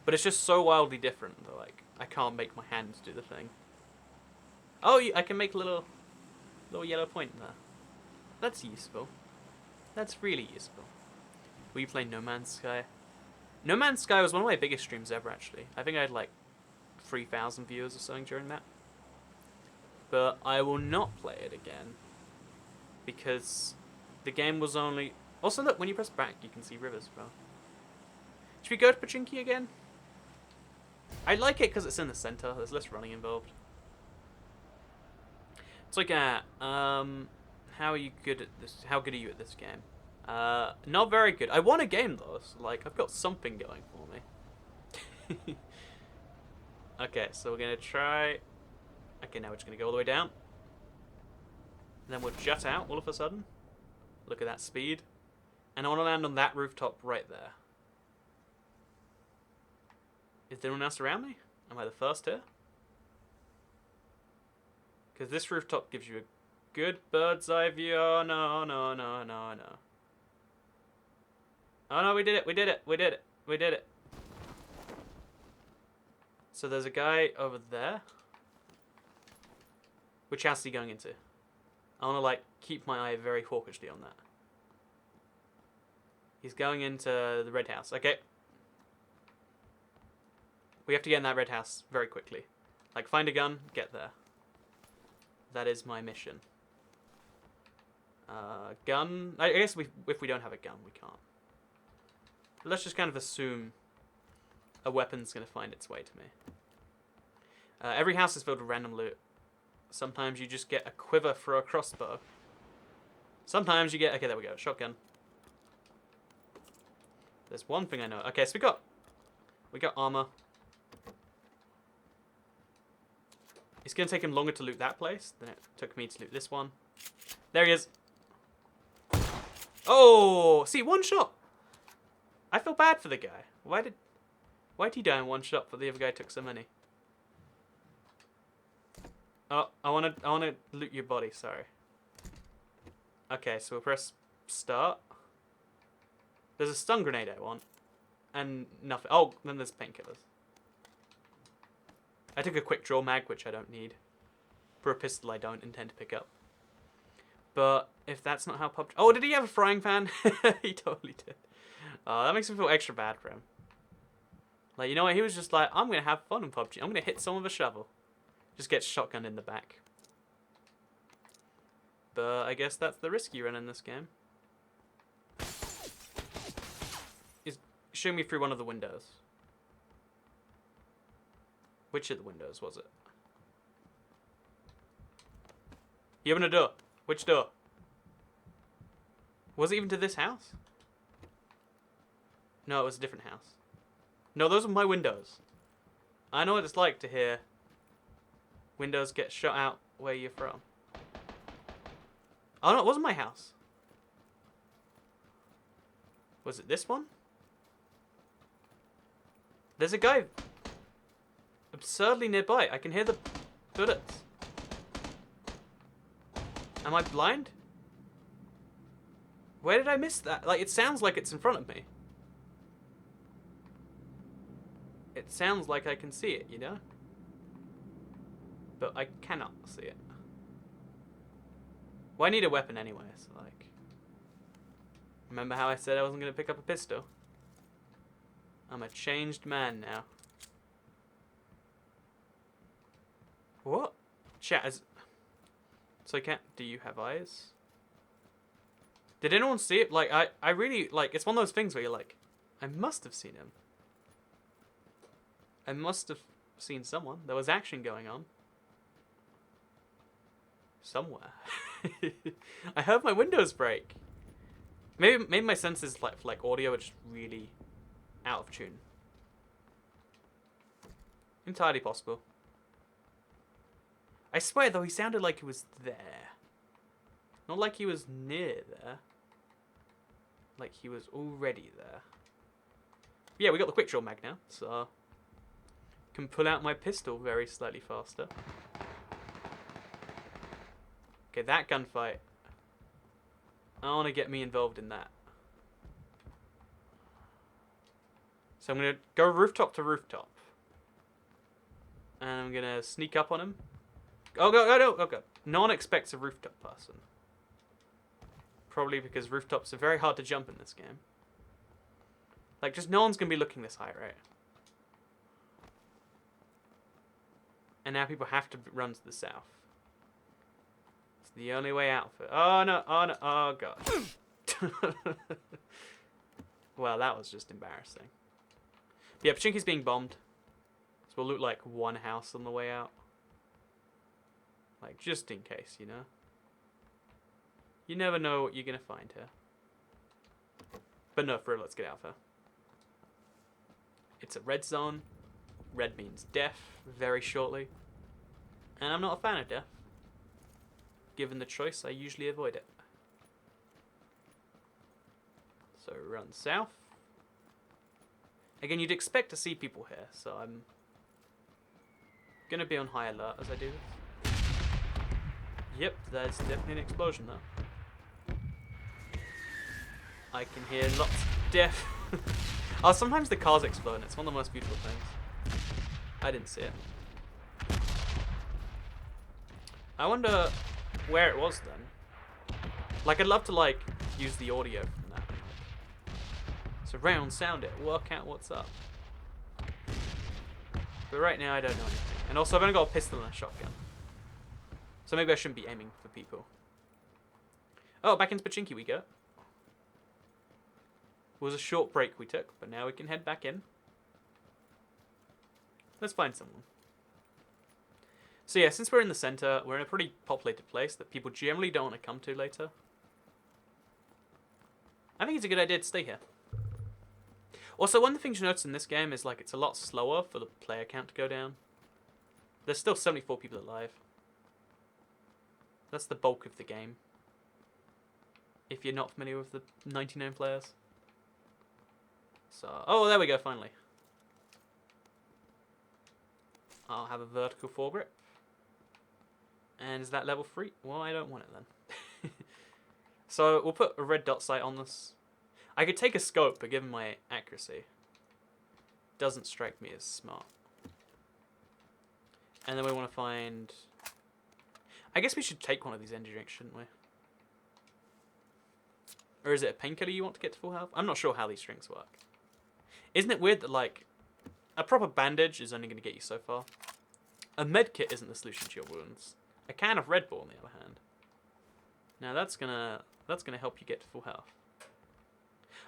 but it's just so wildly different that like I can't make my hands do the thing. Oh, I can make a little yellow point there. That's useful. That's really useful. Will you play No Man's Sky? No Man's Sky was one of my biggest streams ever, actually. I think I had like 3,000 viewers or something during that. But I will not play it again because the game was only. Also, look, when you press back, you can see rivers, bro. Should we go to Pochinki again? I like it because it's in the center. There's less running involved. It's like how are you good at this? How good are you at this game? Not very good. I won a game though, so like I've got something going for me. Okay, so we're gonna try. Okay, now we're just gonna go all the way down. Then we'll jut out all of a sudden. Look at that speed. And I want to land on that rooftop right there. Is there anyone else around me? Am I the first here? Because this rooftop gives you a good bird's eye view. Oh no, no, no, no, no. Oh no, we did it, we did it, we did it, we did it. So there's a guy over there. Which house is he going into? I want to like keep my eye very hawkishly on that. He's going into the red house. Okay. We have to get in that red house very quickly. Like, find a gun, get there. That is my mission. Gun. I guess if we don't have a gun, we can't. But let's just kind of assume a weapon's going to find its way to me. Every house is filled with random loot. Sometimes you just get a quiver for a crossbow. Sometimes you get... Okay, there we go. Shotgun. There's one thing I know. Okay, so we got armor. It's going to take him longer to loot that place than it took me to loot this one. There he is. Oh! See, one shot! I feel bad for the guy. Why'd he die in one shot, but the other guy took so many? Oh, I wanna loot your body, sorry. Okay, so we'll press start. There's a stun grenade I want. And nothing. Oh, then there's painkillers. I took a quick draw mag, which I don't need. For a pistol I don't intend to pick up. But if that's not how PUBG... Oh, did he have a frying pan? He totally did. That makes me feel extra bad for him. Like, you know what? He was just like, I'm going to have fun in PUBG. I'm going to hit someone with a shovel. Just get shotgunned in the back. But I guess that's the risk you run in this game. He's shooting me through one of the windows. Which of the windows was it? He opened a door. Which door? Was it even to this house? No, it was a different house. No, those are my windows. I know what it's like to hear windows get shot out where you're from. Oh no, it wasn't my house. Was it this one? There's a guy absurdly nearby. I can hear the bullets. Am I blind? Where did I miss that? Like, it sounds like it's in front of me. It sounds like I can see it, you know? But I cannot see it. Well, I need a weapon anyway, so like... Remember how I said I wasn't going to pick up a pistol? I'm a changed man now. What? Chat is... So I can't... Do you have eyes? Did anyone see it? Like, I really... Like, it's one of those things where you're like... I must have seen him. I must have seen someone. There was action going on. Somewhere. I heard my windows break. Maybe my senses like audio are just really out of tune. Entirely possible. I swear though, he sounded like he was there. Not like he was near there. Like he was already there. Yeah, we got the quick draw mag now, so can pull out my pistol very slightly faster. Okay, that gunfight. I want to get me involved in that. So I'm going to go rooftop to rooftop. And I'm going to sneak up on him. Oh, go, oh, no, oh, God. No one expects a rooftop person. Probably because rooftops are very hard to jump in this game. Like, just no one's going to be looking this high, right? And now people have to run to the south. It's the only way out for it. Oh, no, oh, no, oh, God. Well, that was just embarrassing. But yeah, Pochinki's being bombed. So we'll loot like one house on the way out. Like, just in case, you know? You never know what you're going to find here. But no, for real, let's get out of here. It's a red zone. Red means death, very shortly. And I'm not a fan of death. Given the choice, I usually avoid it. So run south. Again, you'd expect to see people here, so I'm gonna be on high alert as I do this. Yep, there's definitely an explosion though. I can hear lots of death. Oh, sometimes the cars explode, and it's one of the most beautiful things. I didn't see it. I wonder where it was then. Like, I'd love to, like, use the audio from that. Surround sound it, work out what's up. But right now, I don't know anything. And also, I've only got a pistol and a shotgun. So maybe I shouldn't be aiming for people. Oh, back into Pochinki we go. It was a short break we took, but now we can head back in. Let's find someone. So yeah, since we're in the center, we're in a pretty populated place that people generally don't want to come to later. I think it's a good idea to stay here. Also, one of the things you notice in this game is like it's a lot slower for the player count to go down. There's still 74 people alive. That's the bulk of the game. If you're not familiar with the 99 players. So, oh, there we go, finally. I'll have a vertical foregrip. And is that level 3? Well, I don't want it then. So, we'll put a red dot sight on this. I could take a scope, but given my accuracy, doesn't strike me as smart. And then we want to find... I guess we should take one of these energy drinks, shouldn't we? Or is it a painkiller you want to get to full health? I'm not sure how these drinks work. Isn't it weird that, like, a proper bandage is only going to get you so far? A med kit isn't the solution to your wounds. A can of Red Bull, on the other hand. Now that's gonna help you get to full health.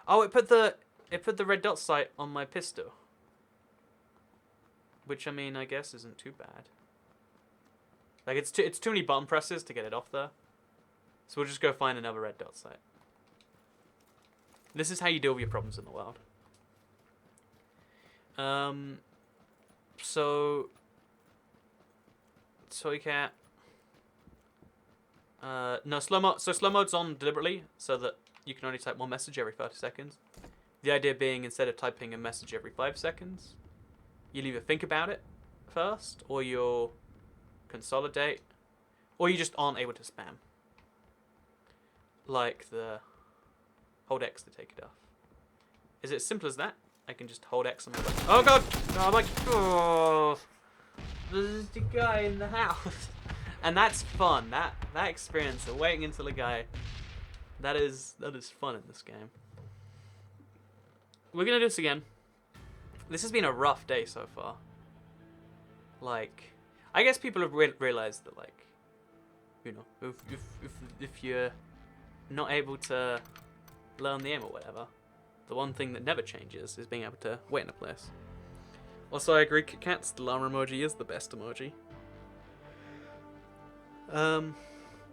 Oh, it put the red dot sight on my pistol. Which, I mean, I guess isn't too bad. Like, it's too many button presses to get it off there. So we'll just go find another red dot sight. This is how you deal with your problems in the world. So... Toy cat. No, slow mode. So slow mode's on deliberately so that you can only type one message every 30 seconds. The idea being, instead of typing a message every 5 seconds, you'll either think about it first, or you'll consolidate, or you just aren't able to spam. Like the hold X to take it off. Is it as simple as that? I can just hold X on my button. Oh god! Oh my god! Oh, there's the guy in the house. And that's fun. That experience of waiting until a guy. That is fun in this game. We're gonna do this again. This has been a rough day so far. Like, I guess people have realized that, like, you know, if you're not able to learn the aim or whatever, the one thing that never changes is being able to wait in a place. Also, I agree, Kit Kat's the llama emoji is the best emoji.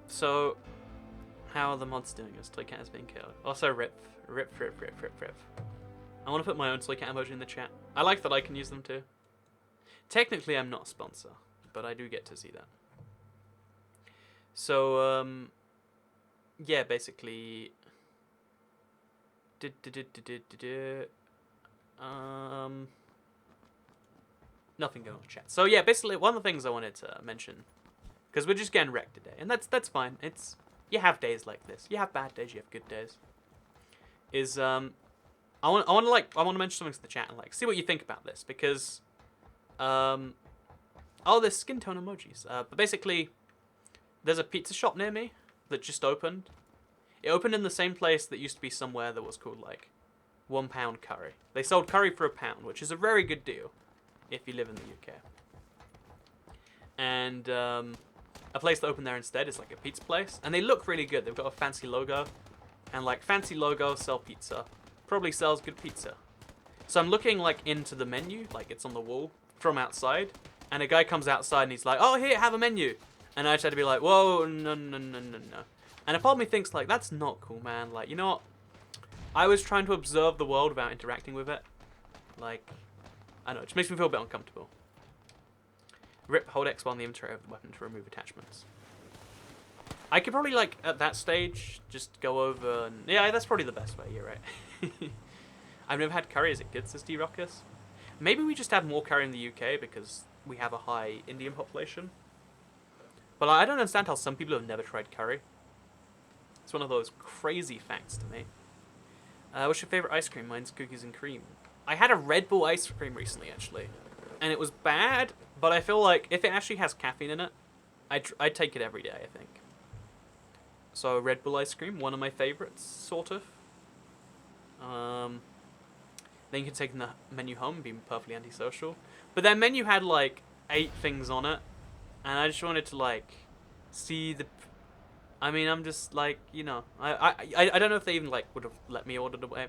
So, how are the mods doing as Toy Cat is being killed? Also, rip. I want to put my own Toy Cat emoji in the chat. I like that I can use them too. Technically, I'm not a sponsor, but I do get to see that. So, yeah, basically... Nothing going on in chat. So, yeah, basically, one of the things I wanted to mention, because we're just getting wrecked today, and that's fine. It's... You have days like this. You have bad days, you have good days. Is, I want to mention something to the chat and, like, see what you think about this, because, oh, there's skin tone emojis. But basically, there's a pizza shop near me that just opened. It opened in the same place that used to be somewhere that was called, like, £1 curry. They sold curry for £1, which is a very good deal if you live in the UK. And, a place that opened there instead is like a pizza place, and they look really good. They've got a fancy logo, and like fancy logos sell pizza, probably sells good pizza. So I'm looking like into the menu, like it's on the wall from outside, and a guy comes outside and he's like, "Oh, here, have a menu," and I just had to be like, "Whoa, no." And a part of me thinks like, that's not cool, man. Like, you know what? I was trying to observe the world without interacting with it. Like, I don't know, it just makes me feel a bit uncomfortable. Rip, hold X while in the inventory of the weapon to remove attachments. I could probably, like, at that stage, just go over and... Yeah, that's probably the best way, you're right. I've never had curry as a kid, says D-Ruckus. Maybe we just have more curry in the UK because we have a high Indian population. But I don't understand how some people have never tried curry. It's one of those crazy facts to me. What's your favourite ice cream? Mine's cookies and cream. I had a Red Bull ice cream recently, actually. And it was bad, but I feel like if it actually has caffeine in it, I'd take it every day, I think. So Red Bull ice cream, one of my favorites, sort of. Then you can take the menu home and be perfectly antisocial. But their menu had like 8 things on it, and I just wanted to like see the... I mean, I'm just like, you know, I don't know if they even like would have let me order it away.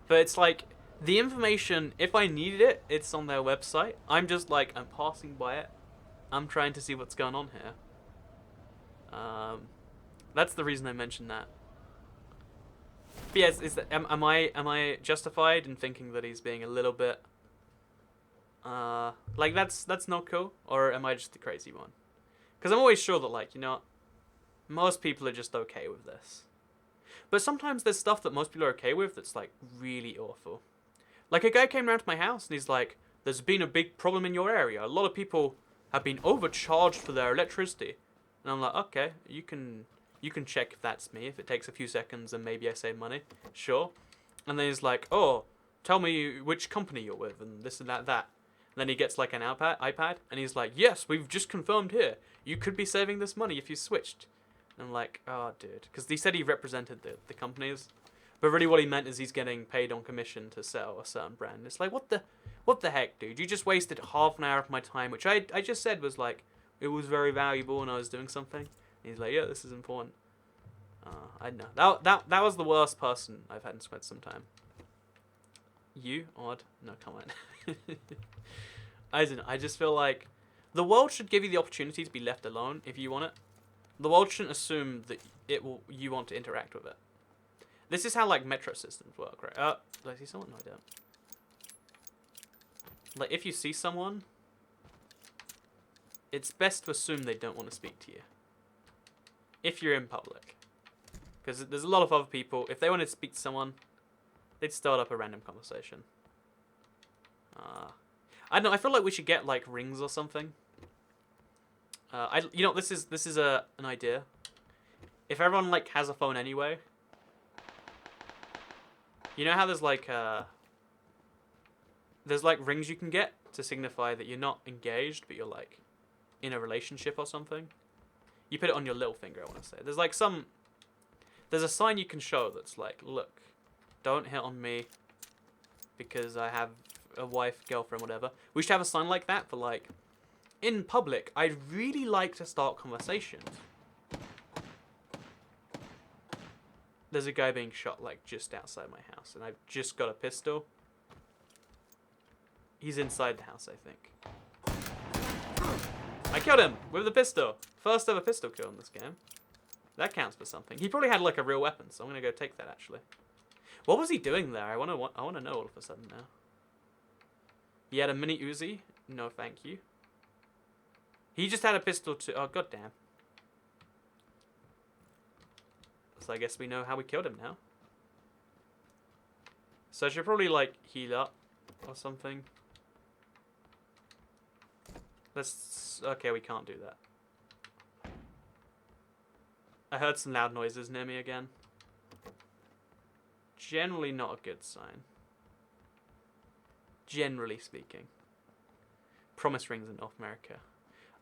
But it's like... The information, if I needed it, it's on their website. I'm just like, I'm passing by it. I'm trying to see what's going on here. That's the reason I mentioned that. But yes, am I justified in thinking that he's being a little bit, like that's not cool, or am I just the crazy one? Because I'm always sure that, like, you know, most people are just okay with this. But sometimes there's stuff that most people are okay with that's like really awful. Like, a guy came around to my house and he's like, "There's been a big problem in your area. A lot of people have been overcharged for their electricity." And I'm like, "Okay, you can check if that's me. If it takes a few seconds and maybe I save money, sure." And then he's like, "Oh, tell me which company you're with and this and that." Then he gets like an iPad, and he's like, yes, we've just confirmed here. You could be saving this money if you switched. And I'm like, oh, dude. Because he said he represented the companies. But really what he meant is he's getting paid on commission to sell a certain brand. It's like, what the heck, dude? You just wasted half an hour of my time, which I just said was like, it was very valuable and I was doing something. And he's like, yeah, this is important. I don't know. That was the worst person I've had to spend some time. You? Odd? No, come on. I don't know. I just feel like the world should give you the opportunity to be left alone if you want it. The world shouldn't assume that you want to interact with it. This is how like metro systems work, right? Do I see someone? No, I don't. Like if you see someone, it's best to assume they don't want to speak to you. If you're in public. Because there's a lot of other people, if they wanted to speak to someone, they'd start up a random conversation. I don't know, I feel like we should get like rings or something. You know, this is an idea. If everyone like has a phone anyway, you know how there's like rings you can get to signify that you're not engaged, but you're like in a relationship or something. You put it on your little finger, I want to say. There's like there's a sign you can show that's like, look, don't hit on me because I have a wife, girlfriend, whatever. We should have a sign like that for like, in public, I'd really like to start conversations. There's a guy being shot like just outside my house and I've just got a pistol. He's inside the house, I think. I killed him with the pistol. First ever pistol kill in this game. That counts for something. He probably had like a real weapon, so I'm gonna go take that actually. What was he doing there? I wanna know all of a sudden now. He had a mini Uzi. No, thank you. He just had a pistol too. Oh goddamn. So I guess we know how we killed him now. So I should probably like heal up or something. Okay, we can't do that. I heard some loud noises near me again. Generally not a good sign. Generally speaking. Promise rings in North America.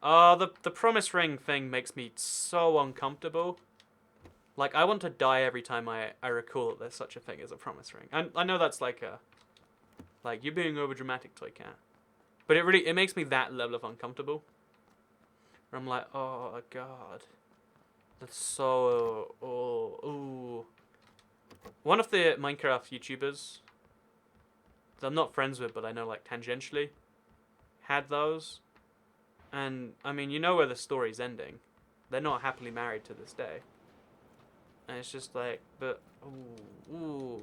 The promise ring thing makes me so uncomfortable. Like, I want to die every time I recall that there's such a thing as a promise ring. And I know that's like like, you're being overdramatic, Toy Cat. But it makes me that level of uncomfortable. Where I'm like, oh god. That's so... ooh. One of the Minecraft YouTubers that I'm not friends with, but I know like tangentially, had those. And, I mean, you know where the story's ending. They're not happily married to this day. And it's just like, but... Ooh.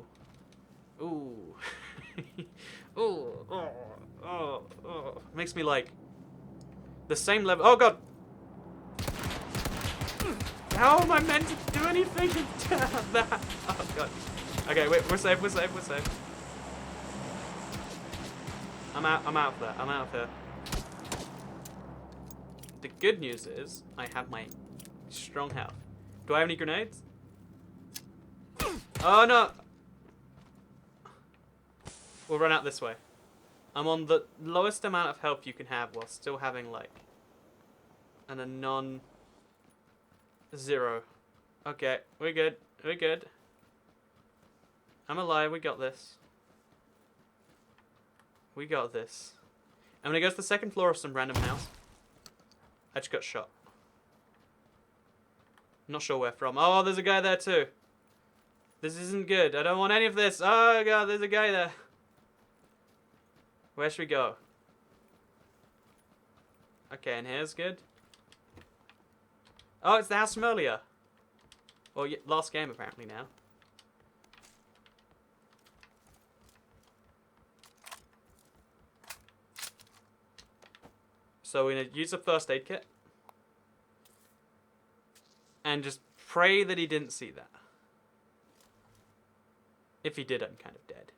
Ooh. Oh. Makes me like... The same level... Oh god! How am I meant to do anything to that? Oh god. Okay, wait, we're safe. I'm out of there. The good news is, I have my strong health. Do I have any grenades? Oh no! We'll run out this way. I'm on the lowest amount of health you can have while still having like... And a non-zero. Okay, we're good. I'm alive, we got this. I'm gonna go to the second floor of some random house. I just got shot. Not sure where from. Oh, there's a guy there too. This isn't good. I don't want any of this. Oh god, there's a guy there. Where should we go? Okay, and here's good. Oh, it's the house from earlier. Well, last game apparently now. So we're going to use a first aid kit. And just pray that he didn't see that. If he did, I'm kind of dead.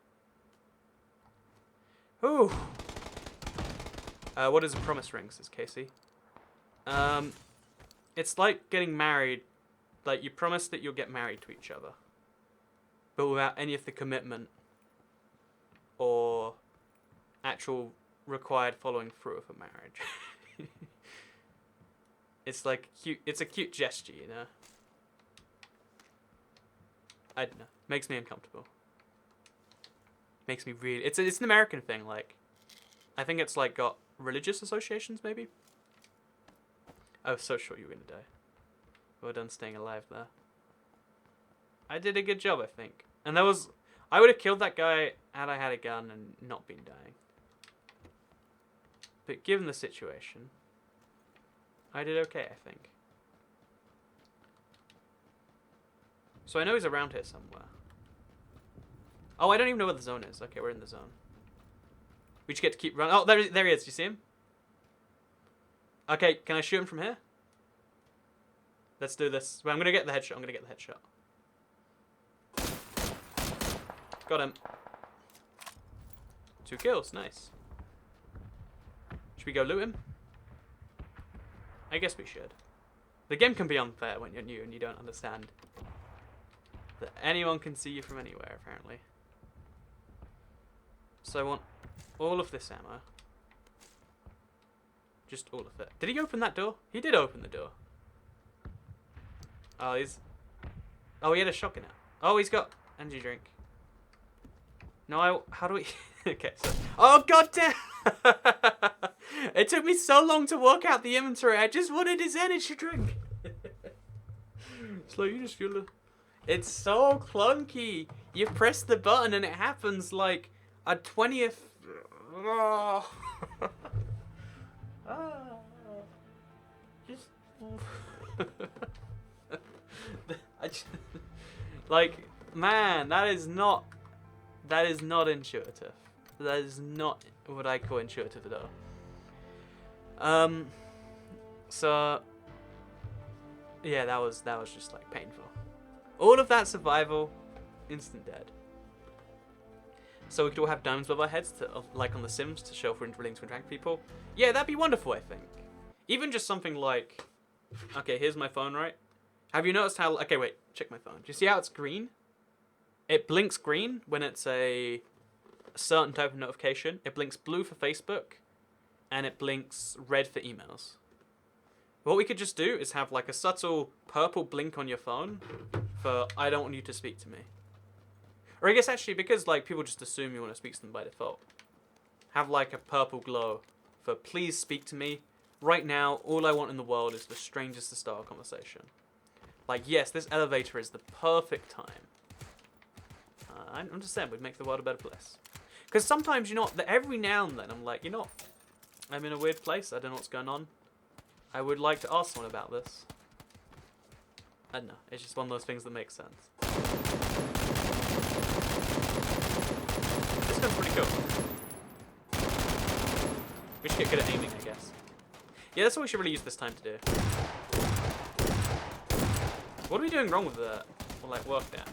Ooh. What is a promise ring, says Casey. It's like getting married. Like, you promise that you'll get married to each other. But without any of the commitment or actual required following through of a marriage. It's like cute. It's a cute gesture, you know. I don't know. Makes me uncomfortable. Makes me really. It's an American thing. Like, I think it's like got religious associations maybe. I was so sure you were gonna die. Well done staying alive there. I did a good job, I think. And that was... I would have killed that guy had I had a gun and not been dying. But given the situation, I did okay, I think. So I know he's around here somewhere. Oh, I don't even know where the zone is. Okay, we're in the zone. We just get to keep running. Oh, there he is. You see him? Okay, can I shoot him from here? Let's do this. Well, I'm going to get the headshot. Got him. 2 kills. Nice. Should we go loot him? I guess we should. The game can be unfair when you're new and you don't understand that anyone can see you from anywhere, apparently. So I want all of this ammo. Just all of it. Did he open that door? He did open the door. Oh, oh, he had a shotgun now. Oh, he's got energy drink. No, how do we... Okay, so... Oh, goddamn! It took me so long to work out the inventory. I just wanted his energy drink. It's like, you just feel it. It's so clunky. You press the button and it happens like a 20th... Oh. Just... Like, man, that is not intuitive. That is not what I call intuitive at all. So yeah, that was just like painful. All of that survival, instant dead. So we could all have diamonds above our heads, like on The Sims, to show if we're willing to interact with people. Yeah, that'd be wonderful, I think. Even just something like, okay, here's my phone, right? Have you noticed how... Okay, wait, check my phone. Do you see how it's green? It blinks green when it's a certain type of notification. It blinks blue for Facebook, and it blinks red for emails. What we could just do is have like a subtle purple blink on your phone for I don't want you to speak to me. Or I guess actually, because like people just assume you want to speak to them by default, have like a purple glow for please speak to me. Right now, all I want in the world is the strangers to start a conversation. Like, yes, this elevator is the perfect time. I'm just saying, we'd make the world a better place. Because sometimes, you know, every now and then I'm like, you know, I'm in a weird place. I don't know what's going on. I would like to ask someone about this. I don't know. It's just one of those things that makes sense. This gun's pretty cool. We should get good at aiming, I guess. Yeah, that's what we should really use this time to do. What are we doing wrong with that? Well, like, work there.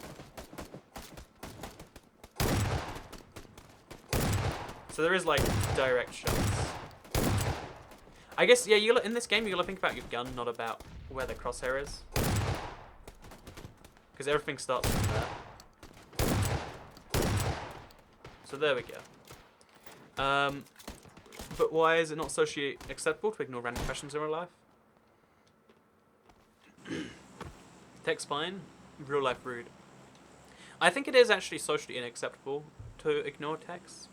So there is, like, direct shots. I guess, yeah, in this game, you gotta think about your gun, not about where the crosshair is. Because everything starts from there. So there we go. But why is it not socially acceptable to ignore random questions in real life? Text fine, real life rude. I think it is actually socially unacceptable to ignore text.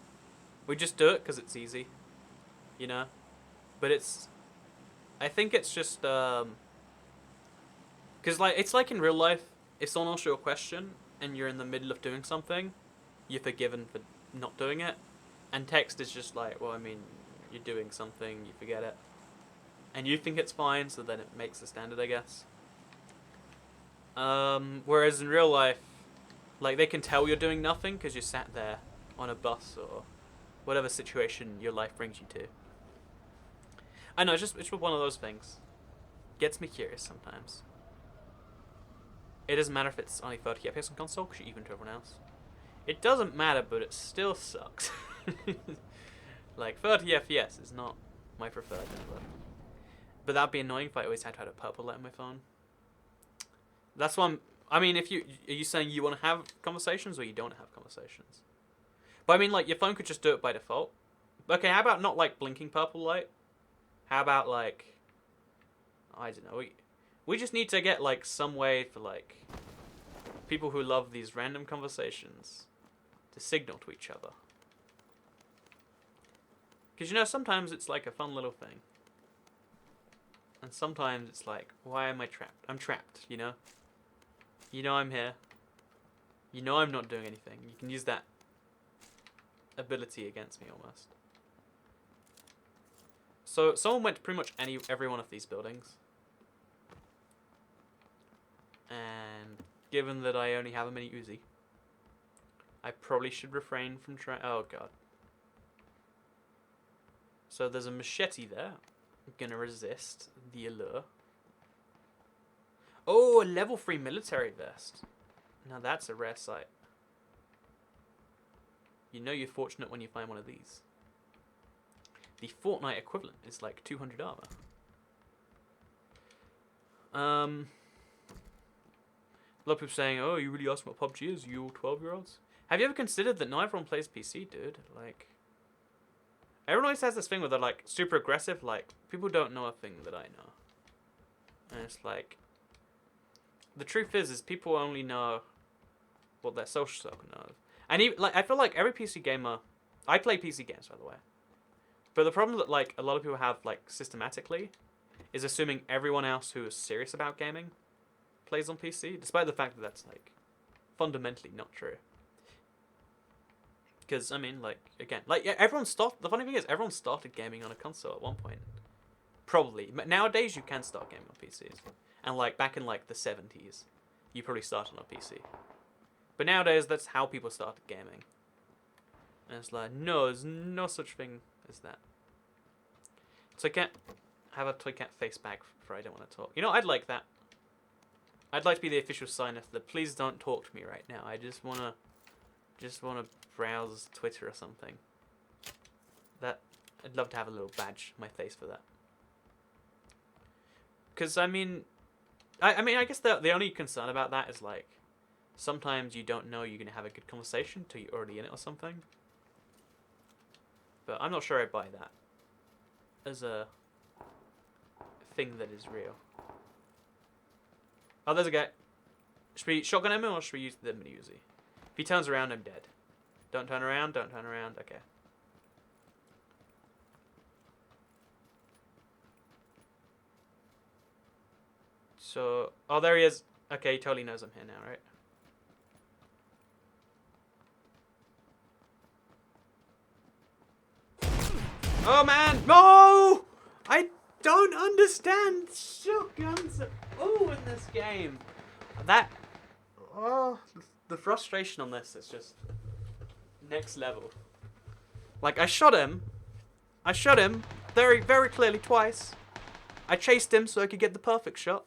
We just do it because it's easy, you know? But I think it's just, because like, it's like in real life, if someone asks you a question and you're in the middle of doing something, you're forgiven for not doing it. And text is just like, well, I mean, you're doing something, you forget it. And you think it's fine, so then it makes the standard, I guess. Whereas in real life, like, they can tell you're doing nothing because you sat there on a bus or whatever situation your life brings you to. I know, it's just one of those things. Gets me curious sometimes. It doesn't matter if it's only 30 FPS on console, because you're even to everyone else. It doesn't matter, but it still sucks. Like, 30 FPS is not my preferred number. But that'd be annoying if I always had to have a purple light on my phone. That's why I mean, are you saying you want to have conversations or you don't have conversations? But I mean, like, your phone could just do it by default. Okay, how about not like blinking purple light? How about like, I don't know. We just need to get like some way for like people who love these random conversations to signal to each other. Because, you know, sometimes it's like a fun little thing. And sometimes it's like, why am I trapped? I'm trapped, you know? You know I'm here. You know I'm not doing anything. You can use that ability against me almost. So someone went to pretty much every one of these buildings. And given that I only have a mini Uzi, I probably should refrain from trying... Oh, God. So there's a machete there. I'm gonna resist the allure. Oh, a level 3 military vest. Now that's a rare sight. You know you're fortunate when you find one of these. The Fortnite equivalent is like 200 armor. A lot of people saying, oh, you really asked what PUBG is, you all 12-year-olds? Have you ever considered that not everyone plays PC, dude? Like, everyone always has this thing where they're like super aggressive, like, people don't know a thing that I know. And it's like, the truth is people only know what their social circle knows. And even, like, I feel like every PC gamer, I play PC games, by the way. But the problem that, like, a lot of people have, like, systematically is assuming everyone else who is serious about gaming plays on PC, despite the fact that that's, like, fundamentally not true. Because, I mean, like, again, like, yeah, the funny thing is, everyone started gaming on a console at one point. Probably. But nowadays, you can start gaming on PCs. And, like, back in, like, the 70s, you probably started on a PC. But nowadays, that's how people started gaming. And it's like, no, there's no such thing as that. So I can't have a Toy Cat face bag for I don't want to talk. You know, I'd like that. I'd like to be the official sign-off that please don't talk to me right now. I just wanna browse Twitter or something. I'd love to have a little badge on my face for that. Because I mean, I guess the only concern about that is like, sometimes you don't know you're gonna have a good conversation till you're already in it or something. But I'm not sure I buy that as a thing that is real. Oh, there's a guy. Should we shotgun him or should we use the mini Uzi? If he turns around, I'm dead. Don't turn around, don't turn around. Okay. So, oh, there he is. Okay, he totally knows I'm here now, right? Oh, man! No! I don't understand shotguns. Oh, in this game. The frustration on this is just next level. Like, I shot him very, very clearly twice. I chased him so I could get the perfect shot.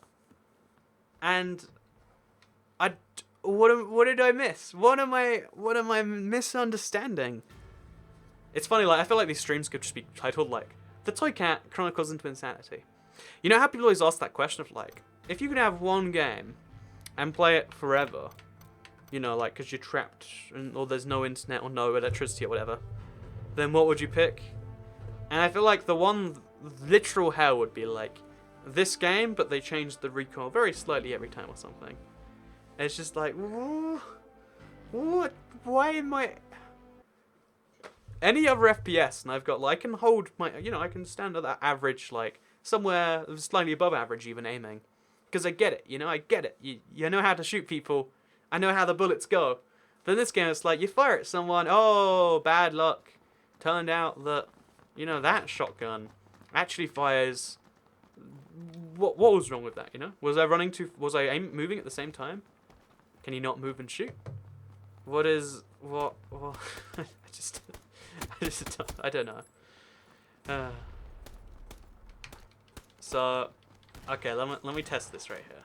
And what did I miss? What am I misunderstanding? It's funny, like, I feel like these streams could just be titled, like, The Toy Cat Chronicles into Insanity. You know how people always ask that question of, like, if you could have one game and play it forever, you know, like, because you're trapped, or there's no internet or no electricity or whatever, then what would you pick? And I feel like the one literal hell would be, like, this game, but they changed the recoil very slightly every time or something. And it's just like, what? Why am I... Any other FPS, and I've got, like, I can hold my, you know, I can stand at that average, like, somewhere slightly above average even aiming. Because I get it, you know, I get it. You know how to shoot people. I know how the bullets go. But in this game, it's like, you fire at someone, oh, bad luck. Turned out that, you know, that shotgun actually fires... What was wrong with that, you know? Was I moving at the same time? Can you not move and shoot? What? I don't know. So, okay, let me test this right here.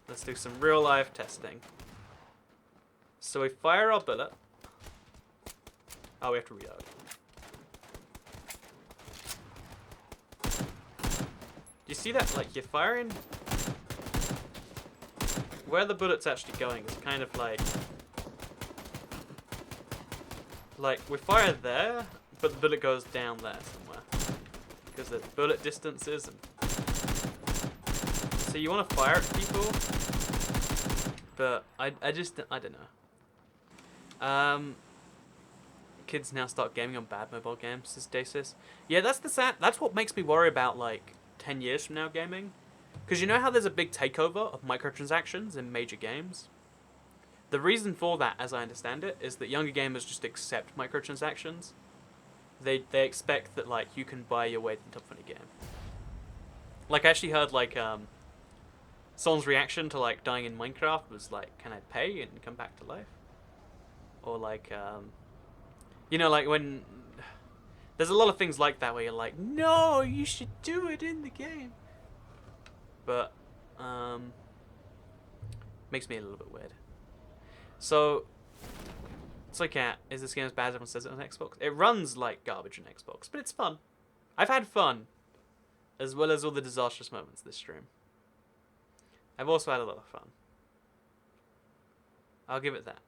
Let's do some real life testing. So we fire our bullet. Oh, we have to reload. You see that? Like, you're firing... Where the bullet's actually going is kind of like... Like, we fire there, But the bullet goes down there somewhere. Because there's bullet distances. And so you want to fire at people. But I don't know. Kids now start gaming on bad mobile games, says Dacis. Yeah, that's what makes me worry about, like, 10 years from now gaming. Because you know how there's a big takeover of microtransactions in major games? The reason for that, as I understand it, is that younger gamers just accept microtransactions. They expect that, like, you can buy your way to the top of any game. Like, I actually heard, like, someone's reaction to, like, dying in Minecraft was like, can I pay and come back to life? Or, like, you know, like, when... There's a lot of things like that where you're like, no, you should do it in the game. But, makes me a little bit weird. So, Soy Cat, is this game as bad as everyone says it on Xbox? It runs like garbage on Xbox, but it's fun. I've had fun, as well as all the disastrous moments this stream. I've also had a lot of fun. I'll give it that.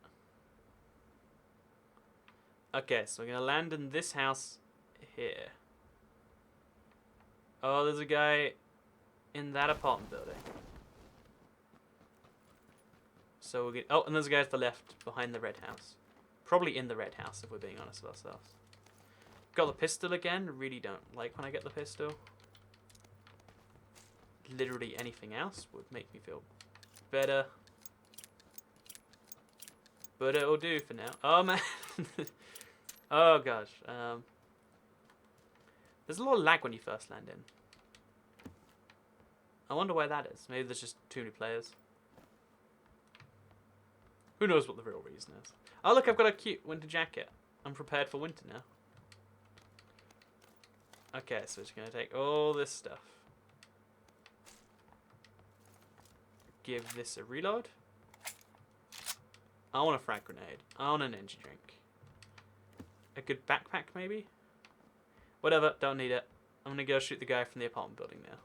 Okay, so we're going to land in this house here. Oh, there's a guy in that apartment building. So we're going to... Oh, and there's a guy to the left behind the red house. Probably in the red house, if we're being honest with ourselves. Got the pistol again. Really don't like when I get the pistol. Literally anything else would make me feel better. But it'll do for now. Oh, man. Oh, gosh. There's a lot of lag when you first land in. I wonder why that is. Maybe there's just too many players. Who knows what the real reason is. Oh, look, I've got a cute winter jacket. I'm prepared for winter now. Okay, so it's going to take all this stuff. Give this a reload. I want a frag grenade. I want an energy drink. A good backpack, maybe? Whatever, don't need it. I'm going to go shoot the guy from the apartment building now.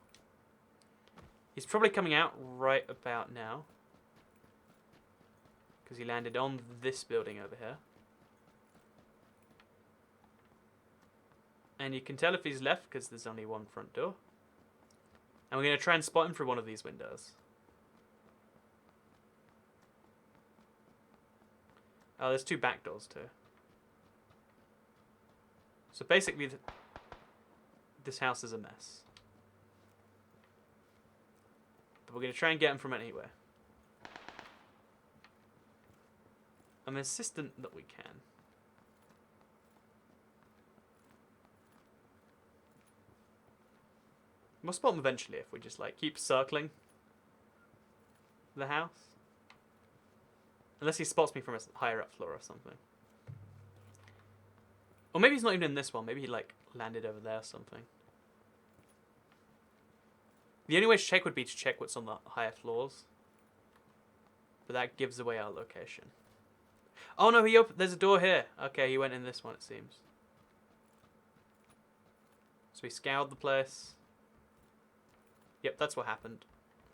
He's probably coming out right about now. Because he landed on this building over here. And you can tell if he's left because there's only one front door. And we're going to try and spot him through one of these windows. Oh, there's two back doors too. So basically, this house is a mess. But we're going to try and get him from anywhere. I'm insistent that we can. We'll spot him eventually if we just like keep circling the house. Unless he spots me from a higher up floor or something. Or maybe he's not even in this one. Maybe he like landed over there or something. The only way to check would be to check what's on the higher floors. But that gives away our location. Oh no, there's a door here. Okay, he went in this one it seems. So he scoured the place. Yep, that's what happened.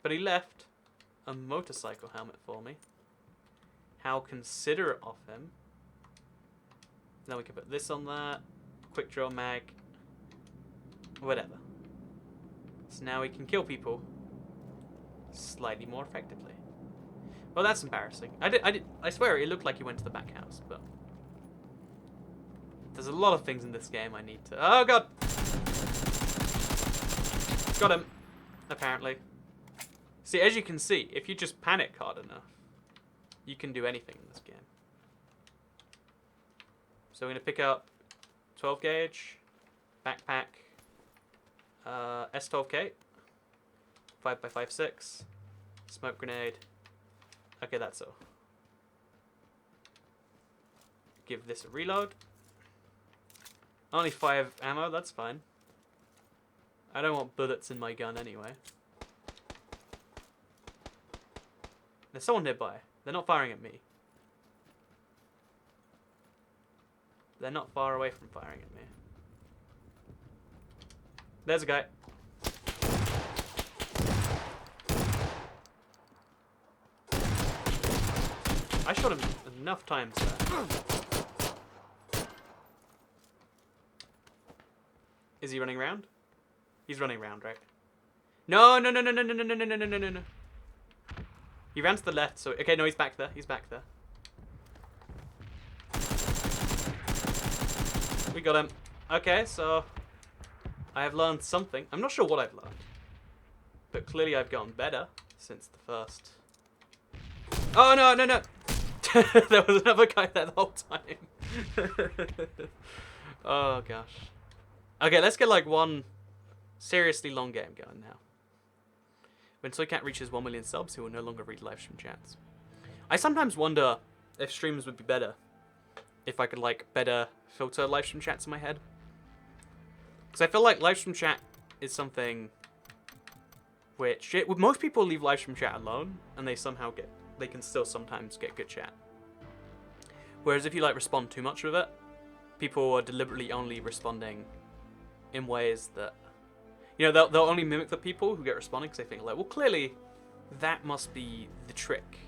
But he left a motorcycle helmet for me. How considerate of him. Then we can put this on that. Quick draw mag. Whatever. So now we can kill people slightly more effectively. Well, that's embarrassing. I swear it looked like he went to the back house, but there's a lot of things in this game I need to... Oh, God! Got him. Apparently. See, as you can see, if you just panic hard enough, you can do anything in this game. So we're going to pick up 12 gauge, backpack, S12K, 5x56, smoke grenade. Okay, that's all. Give this a reload. Only 5 ammo, that's fine. I don't want bullets in my gun anyway. There's someone nearby. They're not firing at me. They're not far away from firing at me. There's a guy. I shot him enough times there. Is he running around? He's running around, right? No, no, no, no, no, no, no, no, no, no, no, no, no. He ran to the left, so... Okay, no, he's back there. He's back there. We got him. Okay, so... I have learned something. I'm not sure what I've learned. But clearly I've gotten better since the first... Oh, no, no, no! There was another guy there the whole time. Oh, gosh. Okay, let's get like one seriously long game going now. When Soycat reaches 1 million subs, he will no longer read livestream chats. I sometimes wonder if streams would be better if I could like better filter livestream chats in my head. Because I feel like livestream chat is something which most people leave livestream chat alone and they can still sometimes get good chat. Whereas if you like respond too much with it, people are deliberately only responding in ways that, you know, they'll only mimic the people who get responding because they think like, well, clearly that must be the trick.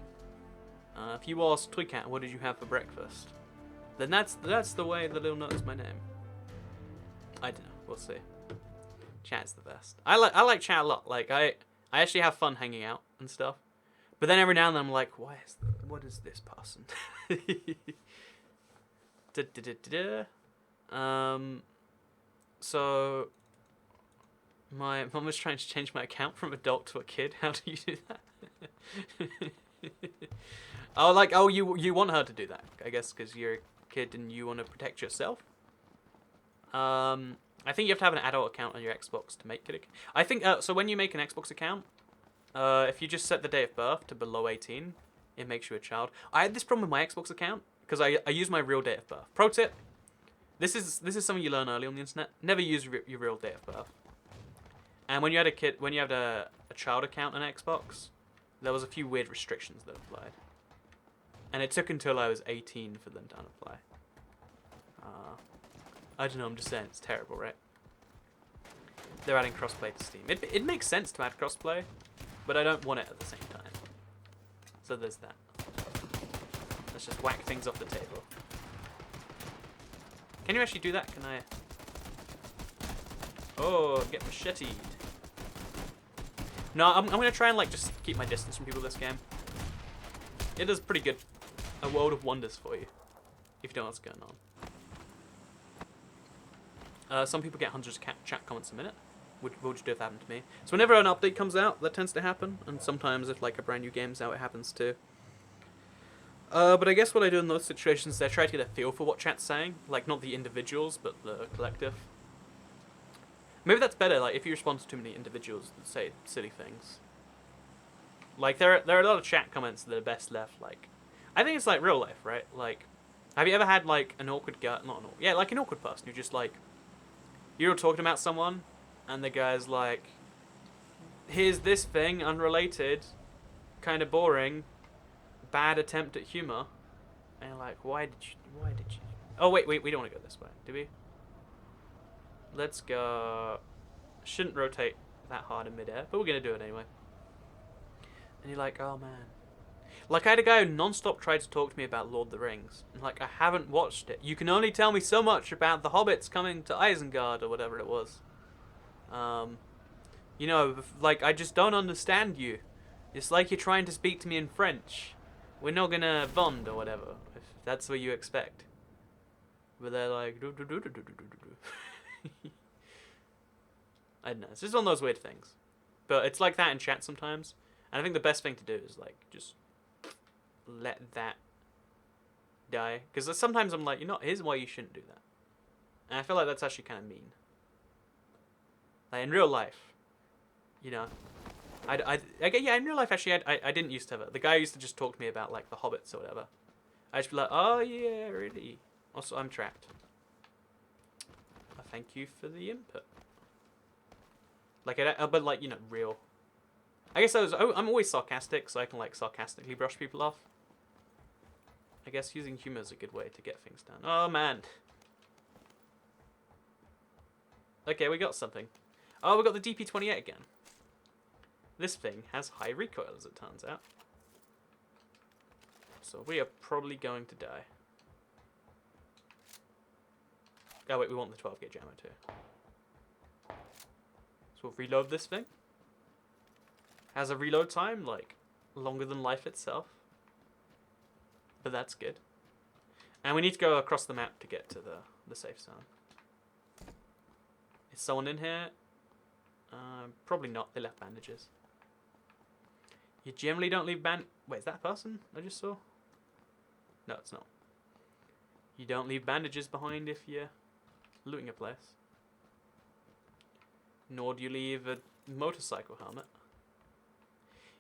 If you ask Toycat, what did you have for breakfast? Then that's the way that he'll notice my name. I don't know. We'll see. Chat's the best. I like chat a lot. Like I actually have fun hanging out and stuff. But then every now and then I'm like, what is this person? So my mum was trying to change my account from adult to a kid. How do you do that? Oh, you want her to do that, I guess, because you're a kid and you want to protect yourself. I think you have to have an adult account on your Xbox to make it. I think so. When you make an Xbox account, if you just set the date of birth to below 18, it makes you a child. I had this problem with my Xbox account because I use my real date of birth. Pro tip: this is something you learn early on the internet. Never use your real date of birth. And when you had a child account on Xbox, there was a few weird restrictions that applied. And it took until I was 18 for them to unapply. I don't know, I'm just saying, it's terrible, right? They're adding crossplay to Steam. It makes sense to add crossplay, but I don't want it at the same time. So there's that. Let's just whack things off the table. Can you actually do that? Can I... Oh, get macheted. No, I'm going to try and like just keep my distance from people this game. It is pretty good. A world of wonders for you, if you know what's going on. Some people get hundreds of chat comments a minute. What would you do if that happened to me? So whenever an update comes out, that tends to happen. And sometimes if like a brand new game's out, it happens too. But I guess what I do in those situations is I try to get a feel for what chat's saying. Like, not the individuals, but the collective. Maybe that's better, like, if you respond to too many individuals that say silly things. Like, there are a lot of chat comments that are best left, like... I think it's like real life, right? Like, have you ever had, like, an awkward guy... like an awkward person who just, like... You're talking about someone, and the guy's like... Here's this thing, unrelated, kind of boring, bad attempt at humor. And you're like, why did you... Oh, wait, we don't want to go this way, do we? Let's go... Shouldn't rotate that hard in midair, but we're going to do it anyway. And you're like, oh man. Like, I had a guy who non-stop tried to talk to me about Lord of the Rings. And like, I haven't watched it. You can only tell me so much about the hobbits coming to Isengard or whatever it was. You know, like, I just don't understand you. It's like you're trying to speak to me in French. We're not gonna bond or whatever, if that's what you expect. But they're like... I don't know, it's just one of those weird things. But it's like that in chat sometimes. And I think the best thing to do is, like, just let that die. Because sometimes I'm like, here's why you shouldn't do that. And I feel like that's actually kind of mean. Like, in real life, in real life, actually, I didn't used to have it. The guy used to just talk to me about, like, the hobbits or whatever. I'd just be like, oh, yeah, really. Also, I'm trapped. Thank you for the input. Like, but, like, real. I guess I'm always sarcastic, so I can, like, sarcastically brush people off. I guess using humor is a good way to get things done. Oh, man. Okay, we got something. Oh, we got the DP-28 again. This thing has high recoil, as it turns out. So we are probably going to die. Oh, wait, we want the 12 gauge ammo, too. So we'll reload this thing. Has a reload time, like, longer than life itself. But that's good. And we need to go across the map to get to the safe zone. Is someone in here? Probably not. They left bandages. You generally don't leave Wait, is that a person I just saw? No, it's not. You don't leave bandages behind if you're looting a place. Nor do you leave a motorcycle helmet.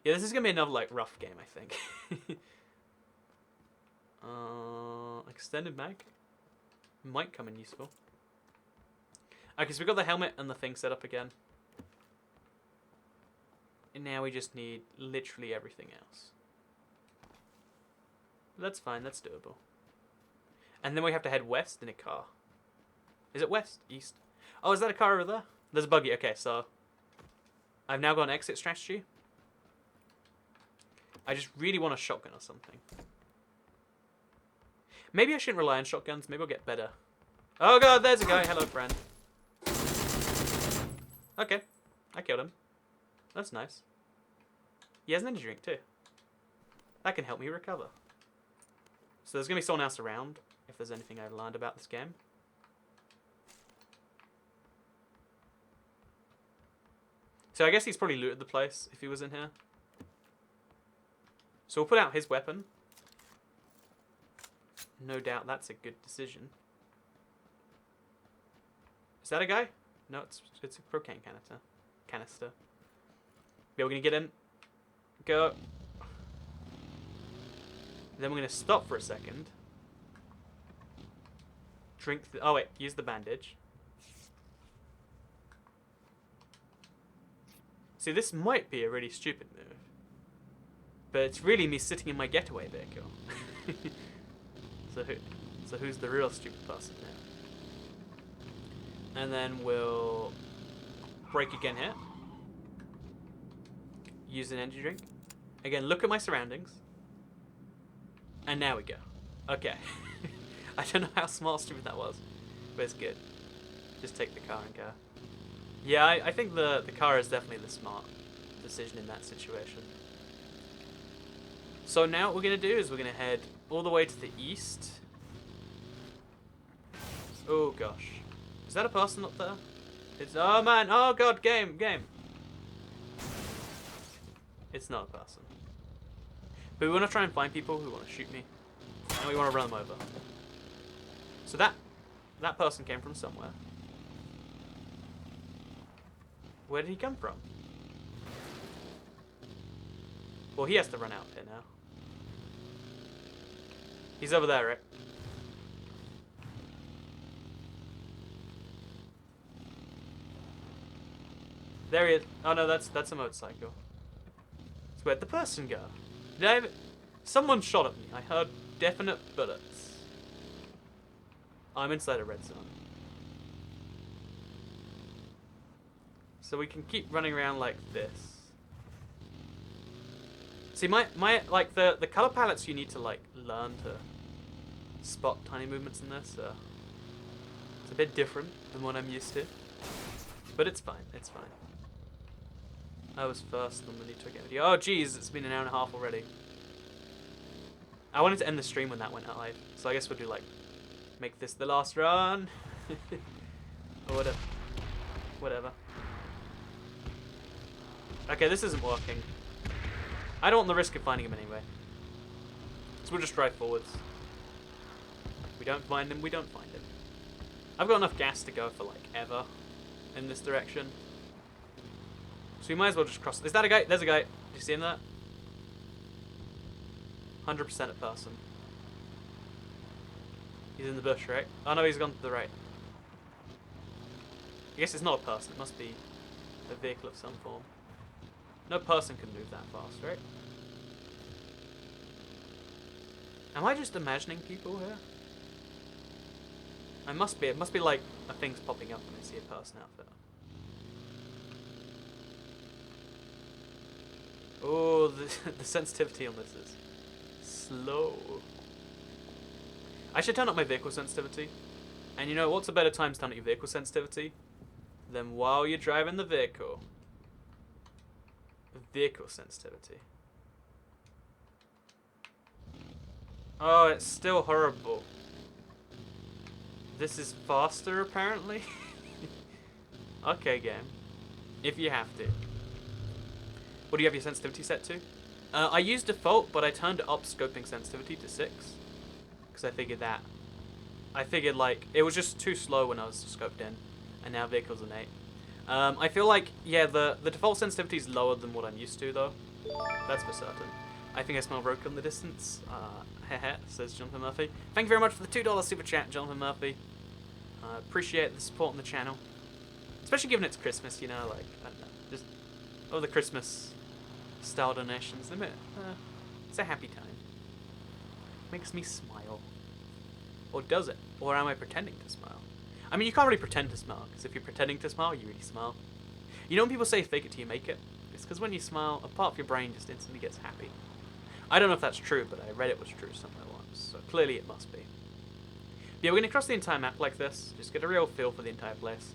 Yeah, this is going to be another, like, rough game, I think. Extended mag. Might come in useful. Okay, so we got the helmet and the thing set up again. And now we just need literally everything else. That's fine, that's doable. And then we have to head west in a car. Is it west? East? Oh, is that a car over there? There's a buggy. Okay, so I've now got an exit strategy. I just really want a shotgun or something. Maybe I shouldn't rely on shotguns. Maybe I'll get better. Oh god, there's a guy. Hello, friend. Okay, I killed him. That's nice. He has an energy drink too. That can help me recover. So there's going to be someone else around, if there's anything I've learned about this game. So I guess he's probably looted the place if he was in here. So we'll put out his weapon. No doubt that's a good decision. Is that a guy? No, it's a propane canister. Yeah, we're going to get in. Go. Then we're going to stop for a second. Drink oh wait, use the bandage. See, this might be a really stupid move. But it's really me sitting in my getaway vehicle. So who's the real stupid person now? And then we'll break again here. Use an energy drink. Again, look at my surroundings. And now we go. Okay. I don't know how small or stupid that was, but it's good. Just take the car and go. Yeah, I think the car is definitely the smart decision in that situation. So now what we're going to do is we're going to head all the way to the east. Oh gosh. Is that a person up there? It's, oh man, oh god, game. It's not a person. But we want to try and find people who want to shoot me. And we want to run them over. So that person came from somewhere. Where did he come from? Well, he has to run out here now. He's over there, right? There he is. Oh no, that's a motorcycle. So where'd the person go? Someone shot at me. I heard definite bullets. I'm inside a red zone. So we can keep running around like this. See, my like the color palettes you need to like learn to spot tiny movements in this. It's a bit different than what I'm used to, but it's fine. It's fine. I was first on when you took it. Oh jeez, it's been an hour and a half already. I wanted to end the stream when that went live, so I guess we'll do like make this the last run or whatever. Whatever. Okay, this isn't working. I don't want the risk of finding him anyway. So we'll just drive forwards. If we don't find him, we don't find him. I've got enough gas to go for like ever in this direction. So we might as well just cross. Is that a guy? There's a guy. Did you see him there? 100% a person. He's in the bush, right? Oh no, he's gone to the right. I guess it's not a person. It must be a vehicle of some form. No person can move that fast, right? Am I just imagining people here? I must be. It must be like a thing's popping up when I see a person outfit. Oh, the sensitivity on this is slow. I should turn up my vehicle sensitivity. And you know, what's a better time to turn up your vehicle sensitivity than while you're driving the vehicle. Vehicle sensitivity. Oh, it's still horrible. This is faster, apparently. Okay, game. If you have to. What do you have your sensitivity set to? I used default, but I turned up scoping sensitivity to 6. Because I figured like, it was just too slow when I was scoped in. And now vehicles an 8. I feel like, yeah, the default sensitivity is lower than what I'm used to, though. That's for certain. I think I smell roadkill in the distance. Says Jonathan Murphy. Thank you very much for the $2 super chat, Jonathan Murphy. Appreciate the support on the channel. Especially given it's Christmas, you know, like, I don't know, just all the Christmas style donations. It's a happy time. Makes me smile. Or does it? Or am I pretending to smile? I mean, you can't really pretend to smile, because if you're pretending to smile, you really smile. You know when people say fake it till you make it? It's because when you smile, a part of your brain just instantly gets happy. I don't know if that's true, but I read it was true somewhere once, so clearly it must be. But yeah, we're going to cross the entire map like this, just get a real feel for the entire place.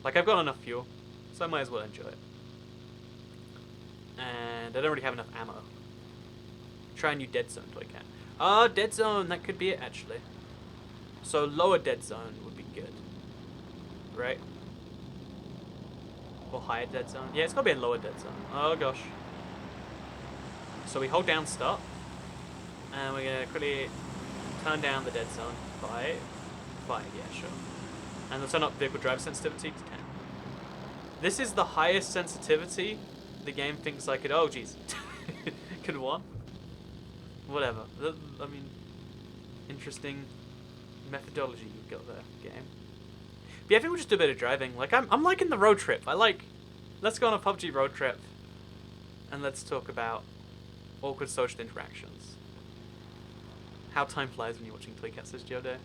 Like, I've got enough fuel, so I might as well enjoy it. And I don't really have enough ammo. Try a new dead zone toy can. Ah, dead zone, that could be it, actually. So lower dead zone would be good. Right? Or higher dead zone. Yeah, it's got to be a lower dead zone. Oh, gosh. So we hold down start. And we're going to quickly turn down the dead zone. 5, yeah, sure. And we'll turn up vehicle driver sensitivity to 10. This is the highest sensitivity the game thinks I could... Oh, jeez. Could want. Whatever. I mean, interesting methodology you've got there, game. But yeah, I think we'll just do a bit of driving. Like, I'm liking the road trip. Let's go on a PUBG road trip. And let's talk about awkward social interactions. How time flies when you're watching Toycat, says Jodo.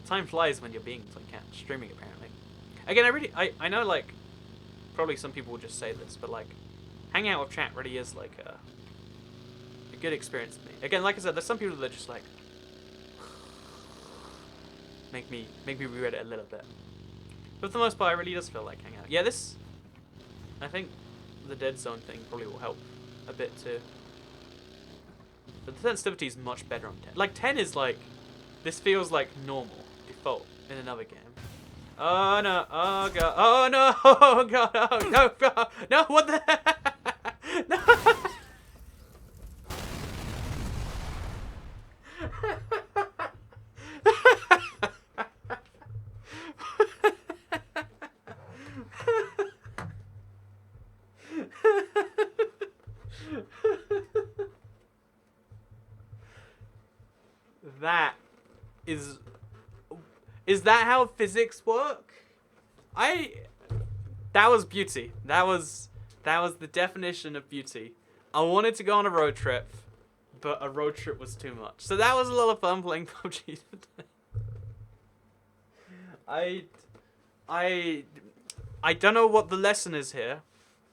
Time flies when you're being Toycat, streaming apparently. Again, I know, like, probably some people will just say this, but like, hanging out with chat really is like a good experience for me. Again, like I said, there's some people that just like make me reread it a little bit. But for the most part, it really does feel like hanging out. Yeah, I think the dead zone thing probably will help a bit too. But the sensitivity is much better on 10. Like, 10 is like, this feels like normal, default, in another game. Oh no, oh god, oh no, oh god, oh no, god, no, what the heck? No! That is that how physics work? That was beauty. That was the definition of beauty. I wanted to go on a road trip, but a road trip was too much. So that was a lot of fun playing PUBG today. I don't know what the lesson is here,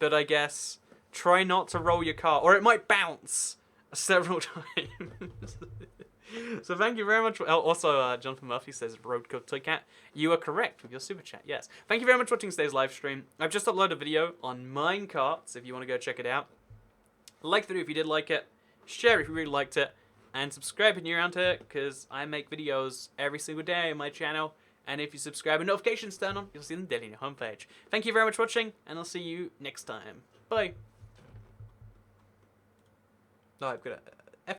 but I guess try not to roll your car, or it might bounce several times. So thank you very much. Also, Jonathan Murphy says, Roadkill Toycat, you are correct with your super chat. Yes. Thank you very much for watching today's live stream. I've just uploaded a video on minecarts if you want to go check it out. Like the video if you did like it. Share if you really liked it. And subscribe if you're around here, because I make videos every single day on my channel. And if you subscribe and notifications turn on, you'll see them daily on your homepage. Thank you very much for watching, and I'll see you next time. Bye. Oh, I've got